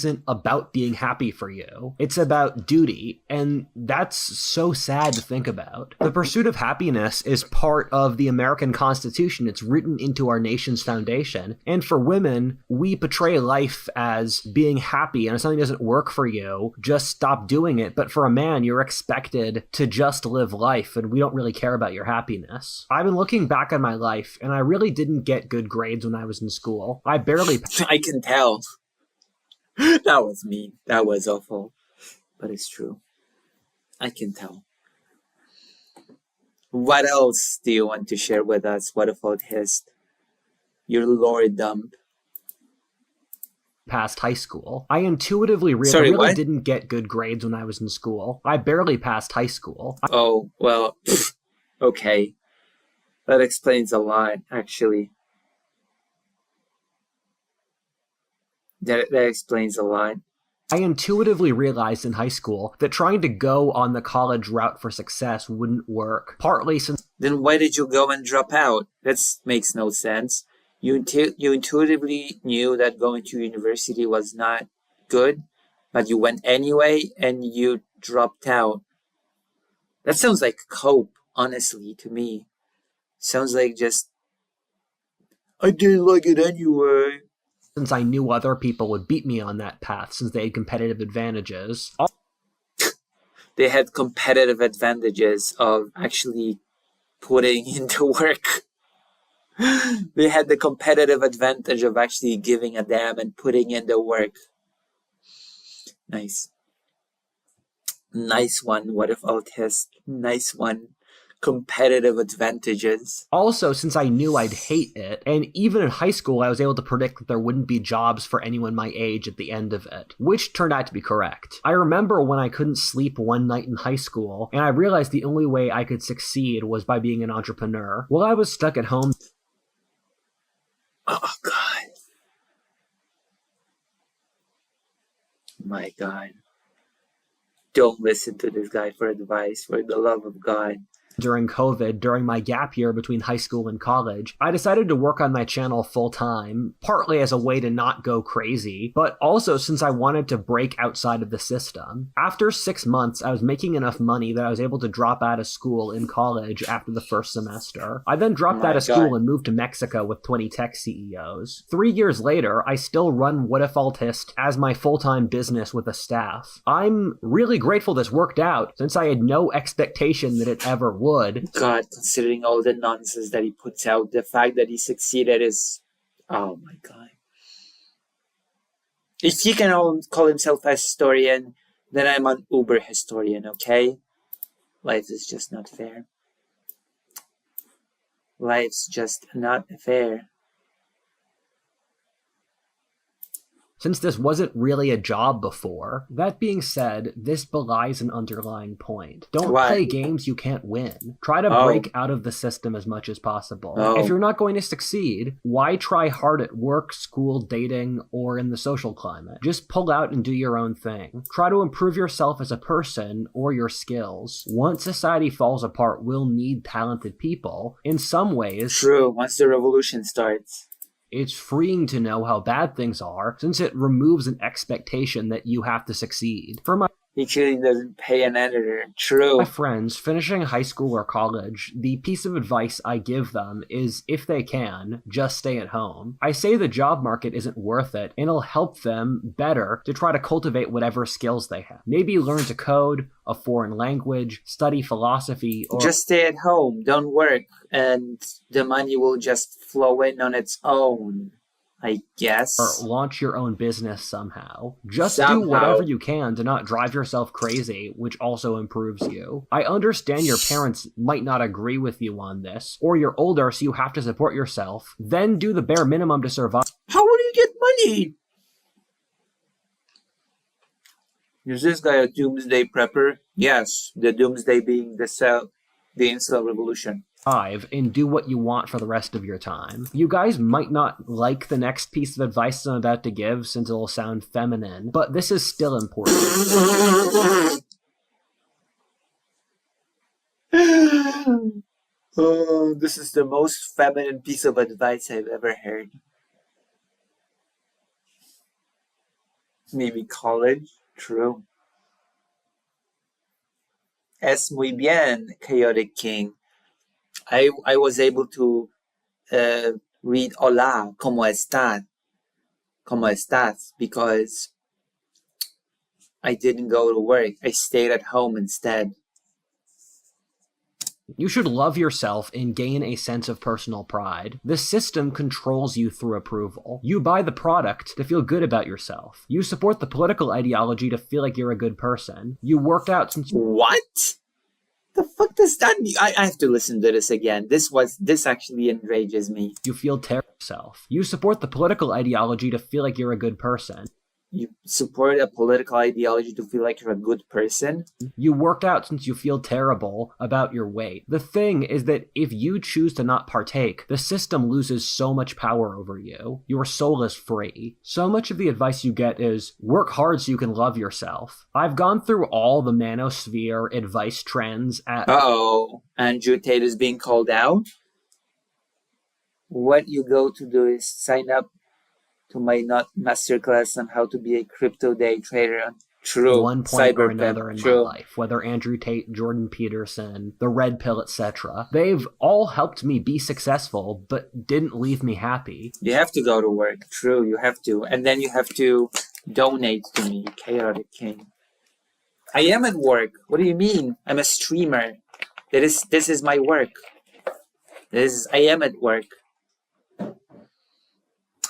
Isn't about being happy for you. It's about duty, and that's so sad to think about. The pursuit of happiness is part of the American Constitution. It's written into our nation's foundation. And for women, we portray life as being happy, and if something doesn't work for you, just stop doing it. But for a man, you're expected to just live life, and we don't really care about your happiness. I've been looking back on my life, and I really didn't get good grades when I was in school. I barely... I can tell. That was mean. That was awful. But it's true. I can tell. What else do you want to share with us? What about your lore dump? Past high school. I intuitively didn't get good grades when I was in school. I barely passed high school. Oh, well, okay. That explains a lot, actually. That explains a lot. I intuitively realized in high school that trying to go on the college route for success wouldn't work, partly since... Then why did you go and drop out? That makes no sense. You intuitively knew that going to university was not good, but you went anyway and you dropped out. That sounds like cope, honestly, to me. Sounds like just... I didn't like it anyway. Since I knew other people would beat me on that path since they had competitive advantages. They had competitive advantages of actually putting into work. They had the competitive advantage of actually giving a damn and putting in the work. Nice. Nice one, what if autist? Nice one. Competitive advantages. Also, since I knew I'd hate it, and even in high school I was able to predict that there wouldn't be jobs for anyone my age at the end of it, which turned out to be correct. I remember when I couldn't sleep one night in high school, and I realized the only way I could succeed was by being an entrepreneur. While I was stuck at home... Oh, God. My God. Don't listen to this guy for advice, for the love of God. During COVID, during my gap year between high school and college, I decided to work on my channel full-time, partly as a way to not go crazy, but also since I wanted to break outside of the system. After 6 months, I was making enough money that I was able to drop out of school in college after the first semester. I then dropped out of school and moved to Mexico with 20 tech CEOs. 3 years later, I still run What If Altist as my full-time business with a staff. I'm really grateful this worked out, since I had no expectation that it ever would. God, considering all the nonsense that he puts out, the fact that he succeeded is... Oh my God. If he can call himself a historian, then I'm an Uber historian, okay? Life is just not fair. Life's just not fair. Since this wasn't really a job before. That being said, this belies an underlying point. Don't play games you can't win. Try to break out of the system as much as possible. If you're not going to succeed, why try hard at work, school, dating, or in the social climate? Just pull out and do your own thing. Try to improve yourself as a person or your skills. Once society falls apart, we'll need talented people. In some ways... True, once the revolution starts. It's freeing to know how bad things are, since it removes an expectation that you have to succeed. He clearly doesn't pay an editor. My True. friends finishing high school or college, the piece of advice I give them is if they can, just stay at home. I say the job market isn't worth it, and it'll help them better to try to cultivate whatever skills they have. Maybe learn to code, a foreign language, study philosophy, or Just stay at home, don't work, and the money will just flow in on its own, I guess. launch your own business somehow. Just do Somehow. whatever you can to not drive yourself crazy, which also improves you. I understand your parents might not agree with you on this, or you're older so you have to support yourself. Then do the bare minimum to survive. How will you get money? Is this guy a doomsday prepper? Yes, the doomsday being the Incel revolution. And do what you want for the rest of your time. You guys might not like the next piece of advice I'm about to give since it'll sound feminine, but this is still important. Oh, this is the most feminine piece of advice I've ever heard. Maybe college? True. Es muy bien, Chaotic King. I was able to read Hola, ¿cómo estás? ¿Cómo estás? Because I didn't go to work. I stayed at home instead. You should love yourself and gain a sense of personal pride. The system controls you through approval. You buy the product to feel good about yourself. You support the political ideology to feel like you're a good person. You worked out since What? The fuck does that mean? I have to listen to this again. This actually enrages me. you feel terrible yourself. You support the political ideology to feel like you're a good person. You support a political ideology to feel like you're a good person? You worked out since you feel terrible about your weight. The thing is that if you choose to not partake, the system loses so much power over you. Your soul is free. So much of the advice you get is, work hard so you can love yourself. I've gone through all the manosphere advice trends at... Uh-oh. Andrew Tate is being called out? What you go to do is sign up to my masterclass on how to be a crypto day trader on True. one point or Cyberpunk. another in True. my life, whether Andrew Tate, Jordan Peterson, the Red Pill, etc. They've all helped me be successful, but didn't leave me happy. You have to go to work. True, you have to. And then you have to donate to me, Chaotic King. I am at work. What do you mean? I'm a streamer. This is my work. I am at work.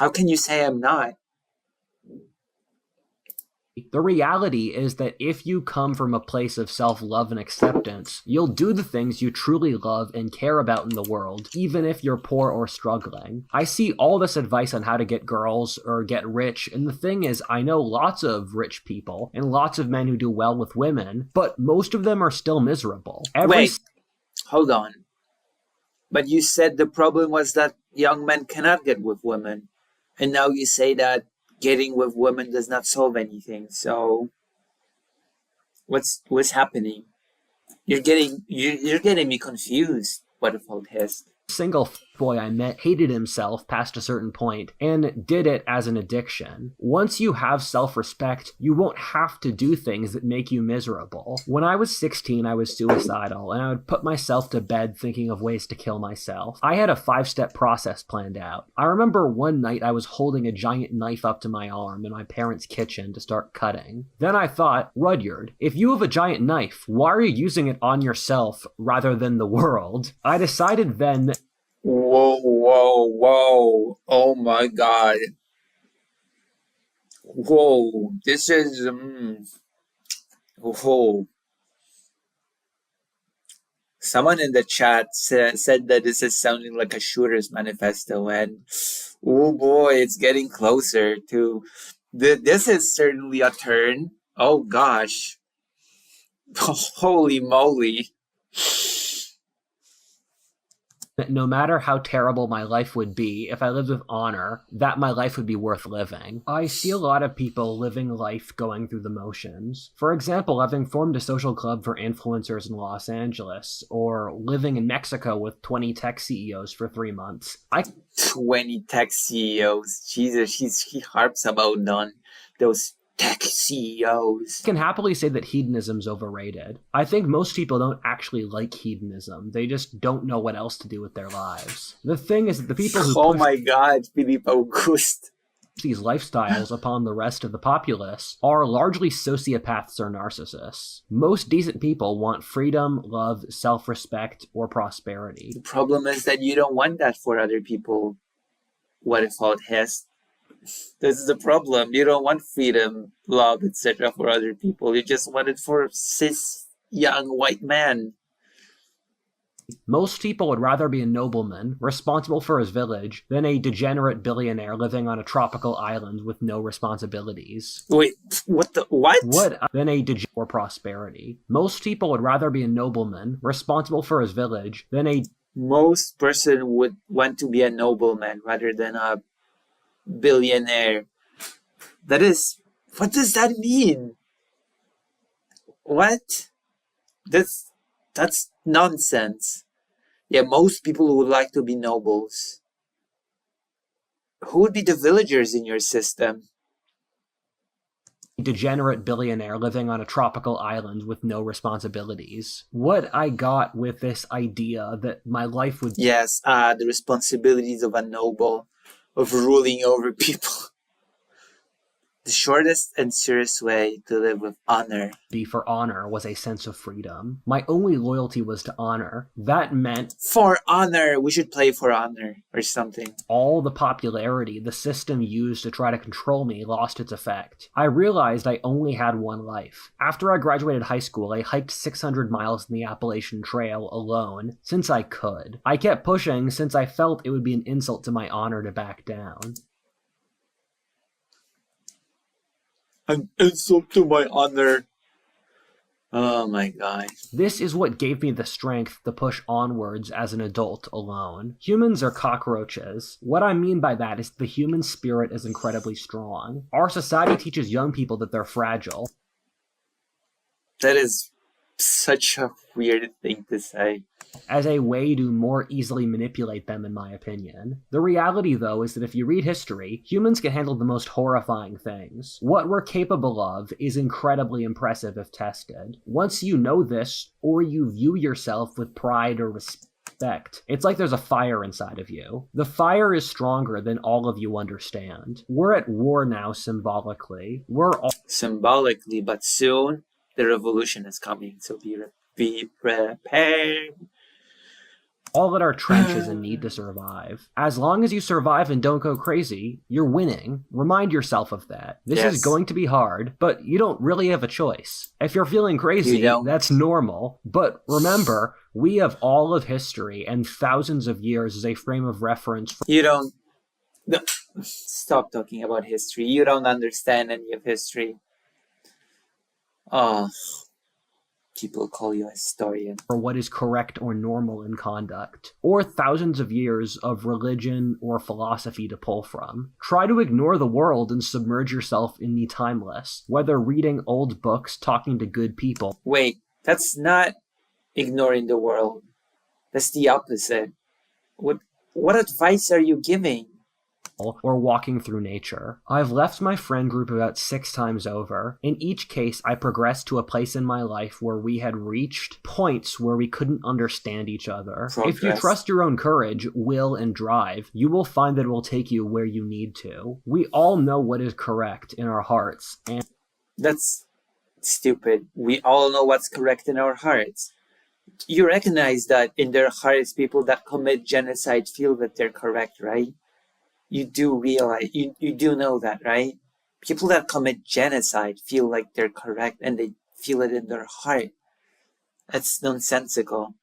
How can you say I'm not? The reality is that if you come from a place of self-love and acceptance, you'll do the things you truly love and care about in the world, even if you're poor or struggling. I see all this advice on how to get girls or get rich, and the thing is, I know lots of rich people and lots of men who do well with women, but most of them are still miserable. Wait, hold on. But you said the problem was that young men cannot get with women. And now you say that getting with women does not solve anything. So what's happening? You're getting me confused. Waterfall Haze. Single boy I met hated himself past a certain point and did it as an addiction. Once you have self-respect, you won't have to do things that make you miserable. When I was 16, I was suicidal, and I would put myself to bed thinking of ways to kill myself. I had a 5-step process planned out. I remember one night I was holding a giant knife up to my arm in my parents' kitchen to start cutting. Then I thought, Rudyard, if you have a giant knife, why are you using it on yourself rather than the world? I decided then... Whoa. Oh my god. Whoa. This is... Whoa. Someone in the chat said that this is sounding like a shooter's manifesto, and oh boy, it's getting closer to... This is certainly a turn. Oh gosh. Holy moly. That no matter how terrible my life would be, if I lived with honor, that my life would be worth living. I see a lot of people living life going through the motions. For example, having formed a social club for influencers in Los Angeles, or living in Mexico with 20 tech CEOs for 3 months. 20 tech CEOs. Jesus, he harps about those tech CEOs. I can happily say that hedonism's overrated. I think most people don't actually like hedonism. They just don't know what else to do with their lives. The thing is that the people who Oh my god, Philippe Auguste. these lifestyles upon the rest of the populace are largely sociopaths or narcissists. Most decent people want freedom, love, self-respect, or prosperity. The problem is that you don't want that for other people. What if it has? This is the problem. You don't want freedom, love, etc. for other people. You just want it for cis young white man. Most people would rather be a nobleman, responsible for his village, than a degenerate billionaire living on a tropical island with no responsibilities. Wait, what? Than a degenerate or prosperity. Most people would rather be a nobleman, responsible for his village, than a... Most person would want to be a nobleman rather than a billionaire. That is... What does that mean? What? That's nonsense. Yeah, most people would like to be nobles. Who would be the villagers in your system? Degenerate billionaire living on a tropical island with no responsibilities. What I got with this idea that my life would... Yes, the responsibilities of a noble, of ruling over people. The shortest and surest way to live with honor. Be for honor was a sense of freedom. My only loyalty was to honor. That meant... For honor! We should play for honor or something. All the popularity the system used to try to control me lost its effect. I realized I only had one life. After I graduated high school, I hiked 600 miles in the Appalachian Trail alone, since I could. I kept pushing since I felt it would be an insult to my honor to back down. An insult to my honor. Oh my god. This is what gave me the strength to push onwards as an adult alone. Humans are cockroaches. What I mean by that is the human spirit is incredibly strong. Our society teaches young people that they're fragile. That is such a weird thing to say. As a way to more easily manipulate them, in my opinion. The reality, though, is that if you read history, humans can handle the most horrifying things. What we're capable of is incredibly impressive if tested. Once you know this, or you view yourself with pride or respect, it's like there's a fire inside of you. The fire is stronger than all of you understand. We're at war now symbolically. We're all... Symbolically, but soon the revolution is coming, so be prepared. All at our trenches and need to survive. As long as you survive and don't go crazy, you're winning. Remind yourself of that. This is going to be hard, but you don't really have a choice. If you're feeling crazy, that's normal. But remember, we have all of history and thousands of years as a frame of reference. You don't... No. Stop talking about history. You don't understand any of history. Oh... People call you a historian. For what is correct or normal in conduct, or thousands of years of religion or philosophy to pull from. Try to ignore the world and submerge yourself in the timeless, whether reading old books, talking to good people. Wait, that's not ignoring the world. That's the opposite. What advice are you giving? Or walking through nature. I've left my friend group about 6 times over. In each case, I progressed to a place in my life where we had reached points where we couldn't understand each other. If you trust your own courage, will, and drive, you will find that it will take you where you need to. We all know what is correct in our hearts, and... That's stupid. We all know what's correct in our hearts. You recognize that in their hearts, people that commit genocide feel that they're correct, right? You do realize, you do know that, right? People that commit genocide feel like they're correct and they feel it in their heart. That's nonsensical,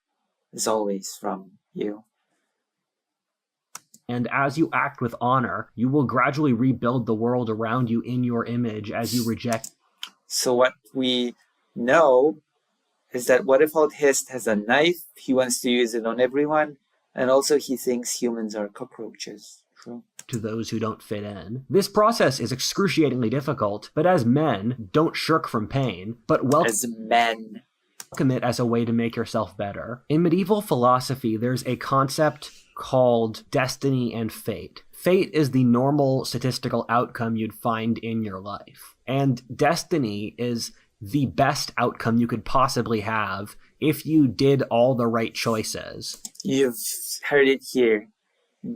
as always, from you. And as you act with honor, you will gradually rebuild the world around you in your image as you reject. So what we know is that what if Haze has a knife, he wants to use it on everyone, and also he thinks humans are cockroaches. True. To those who don't fit in. This process is excruciatingly difficult, but as men, don't shirk from pain, but welcome it as a way to make yourself better. In medieval philosophy, there's a concept called destiny and fate. Fate is the normal statistical outcome you'd find in your life. And destiny is the best outcome you could possibly have if you did all the right choices. You've heard it here.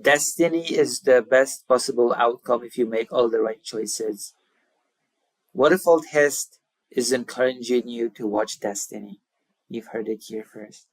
Destiny is the best possible outcome if you make all the right choices. Waterfall Hest is encouraging you to watch Destiny. You've heard it here first.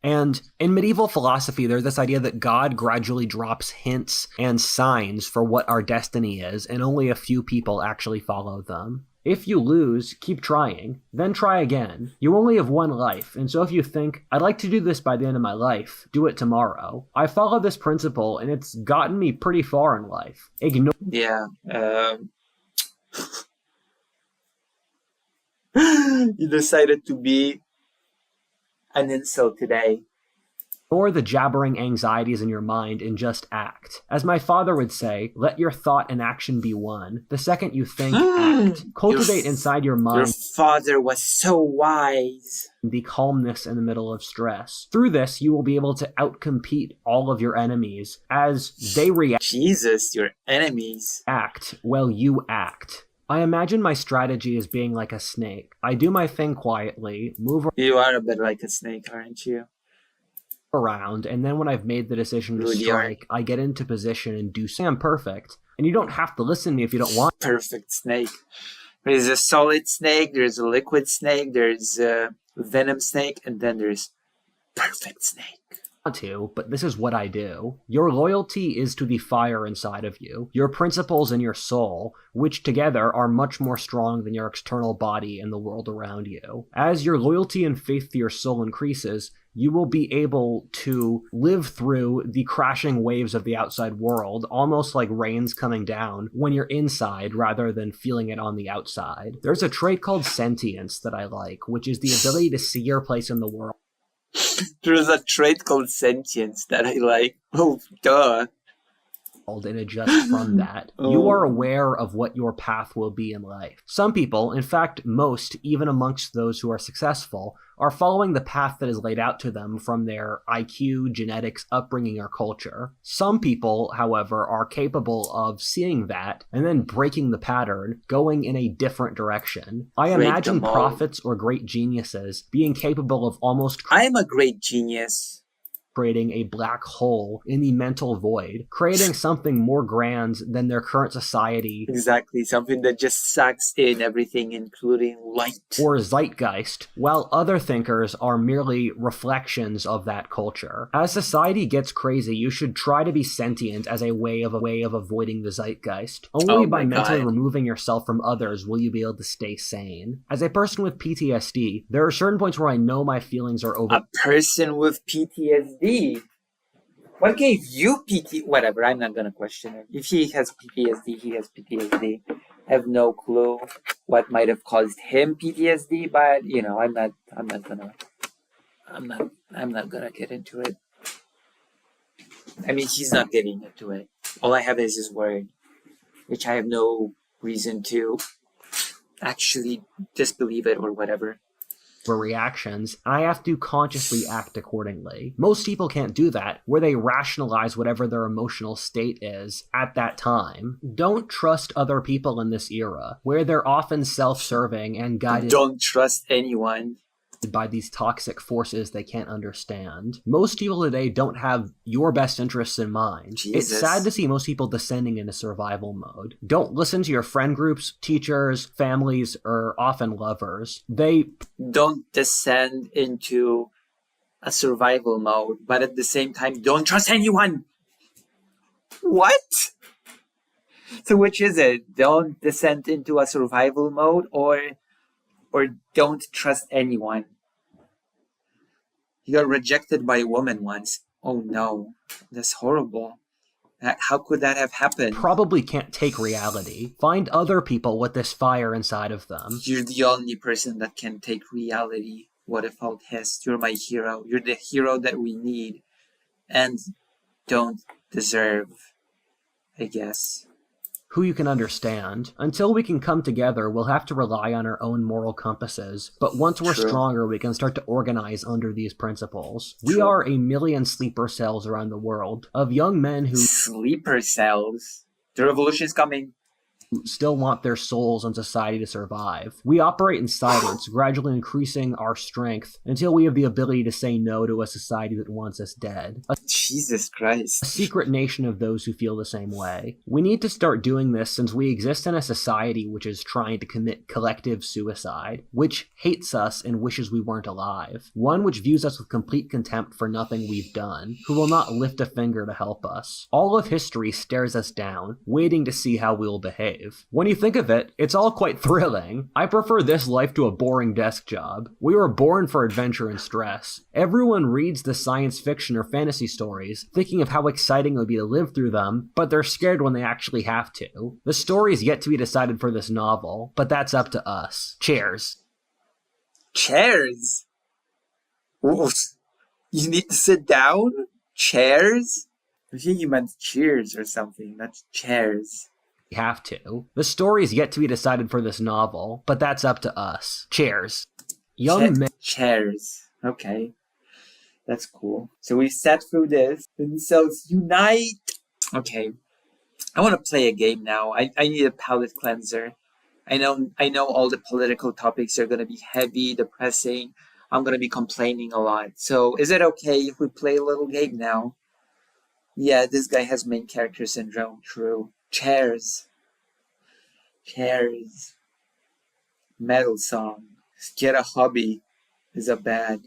And in medieval philosophy, there's this idea that God gradually drops hints and signs for what our destiny is, and only a few people actually follow them. If you lose, keep trying, then try again. You only have one life, and so if you think, I'd like to do this by the end of my life, do it tomorrow. I follow this principle, and it's gotten me pretty far in life. Yeah. You decided to be an insult today. Ignore the jabbering anxieties in your mind and just act. As my father would say, let your thought and action be one. The second you think, act. Cultivate inside your mind. Your father was so wise. The calmness in the middle of stress. Through this, you will be able to outcompete all of your enemies as they react. Jesus, your enemies. Act while you act. I imagine my strategy as being like a snake. I do my thing quietly, move You are a bit like a snake, aren't you? around, and then when I've made the decision to strike, I get into position and do something perfect. And you don't have to listen to me if you don't want. Perfect snake. There's a solid snake, there's a liquid snake, there's a venom snake, and then there's perfect snake. To, but this is what I do. Your loyalty is to the fire inside of you, your principles and your soul, which together are much more strong than your external body and the world around you. As your loyalty and faith to your soul increases, you will be able to live through the crashing waves of the outside world, almost like rain's coming down, when you're inside rather than feeling it on the outside. There's a trait called sentience that I like, which is the ability to see your place in the world. There's a trait called sentience that I like. Oh, duh. And adjust from that. You are aware of what your path will be in life. Some people, in fact most, even amongst those who are successful, are following the path that is laid out to them from their IQ, genetics, upbringing, or culture. Some people, however, are capable of seeing that and then breaking the pattern, going in a different direction. I imagine prophets or great geniuses being capable of almost... I am a great genius. Creating a black hole in the mental void, creating something more grand than their current society. Exactly, something that just sucks in everything, including light. Or zeitgeist, while other thinkers are merely reflections of that culture. As society gets crazy, you should try to be sentient as a way of avoiding the zeitgeist. Only by mentally removing yourself from others will you be able to stay sane. As a person with PTSD, there are certain points where I know my feelings are over. A person with PTSD? What gave you whatever, I'm not gonna question it. If he has PTSD, he has PTSD. I have no clue what might have caused him PTSD, but you know, I'm not gonna get into it. I mean, he's not getting into it. All I have is his word, which I have no reason to actually disbelieve it or whatever. Reactions, and I have to consciously act accordingly. Most people can't do that, where they rationalize whatever their emotional state is at that time. Don't trust other people in this era, where they're often self-serving and guided. Don't trust anyone. By these toxic forces they can't understand. Most people today don't have your best interests in mind. Jesus. It's sad to see most people descending into survival mode. Don't listen to your friend groups, teachers, families, or often lovers. They don't descend into a survival mode, but at the same time, don't trust anyone. What? So which is it? Don't descend into a survival mode or don't trust anyone? You got rejected by a woman once. Oh no, that's horrible. How could that have happened? Probably can't take reality. Find other people with this fire inside of them. You're the only person that can take reality. What if I'll test? You're my hero. You're the hero that we need and don't deserve, I guess. who you can understand. Until we can come together, we'll have to rely on our own moral compasses. But once we're stronger, we can start to organize under these principles. We are 1 million sleeper cells around the world of young men who... Sleeper cells? The revolution is coming. Still want their souls and society to survive. We operate in silence, gradually increasing our strength until we have the ability to say no to a society that wants us dead. Jesus Christ. A secret nation of those who feel the same way. We need to start doing this since we exist in a society which is trying to commit collective suicide, which hates us and wishes we weren't alive. One which views us with complete contempt for nothing we've done, who will not lift a finger to help us. All of history stares us down, waiting to see how we'll behave. When you think of it, it's all quite thrilling. I prefer this life to a boring desk job. We were born for adventure and stress. Everyone reads the science fiction or fantasy stories, thinking of how exciting it would be to live through them, but they're scared when they actually have to. The story is yet to be decided for this novel, but that's up to us. Cheers. Chairs? Oof. You need to sit down? Chairs? I think you meant cheers or something, not chairs. Have to. The story is yet to be decided for this novel, but that's up to us. Cheers. Young men. Chairs. Okay. That's cool. So we sat through this. And cells unite. Okay. I want to play a game now. I need a palate cleanser. I know all the political topics are going to be heavy, depressing. I'm going to be complaining a lot. So is it okay if we play a little game now? Yeah, this guy has main character syndrome. True. Chairs. Chairs. Metal song. Get a hobby is a bad.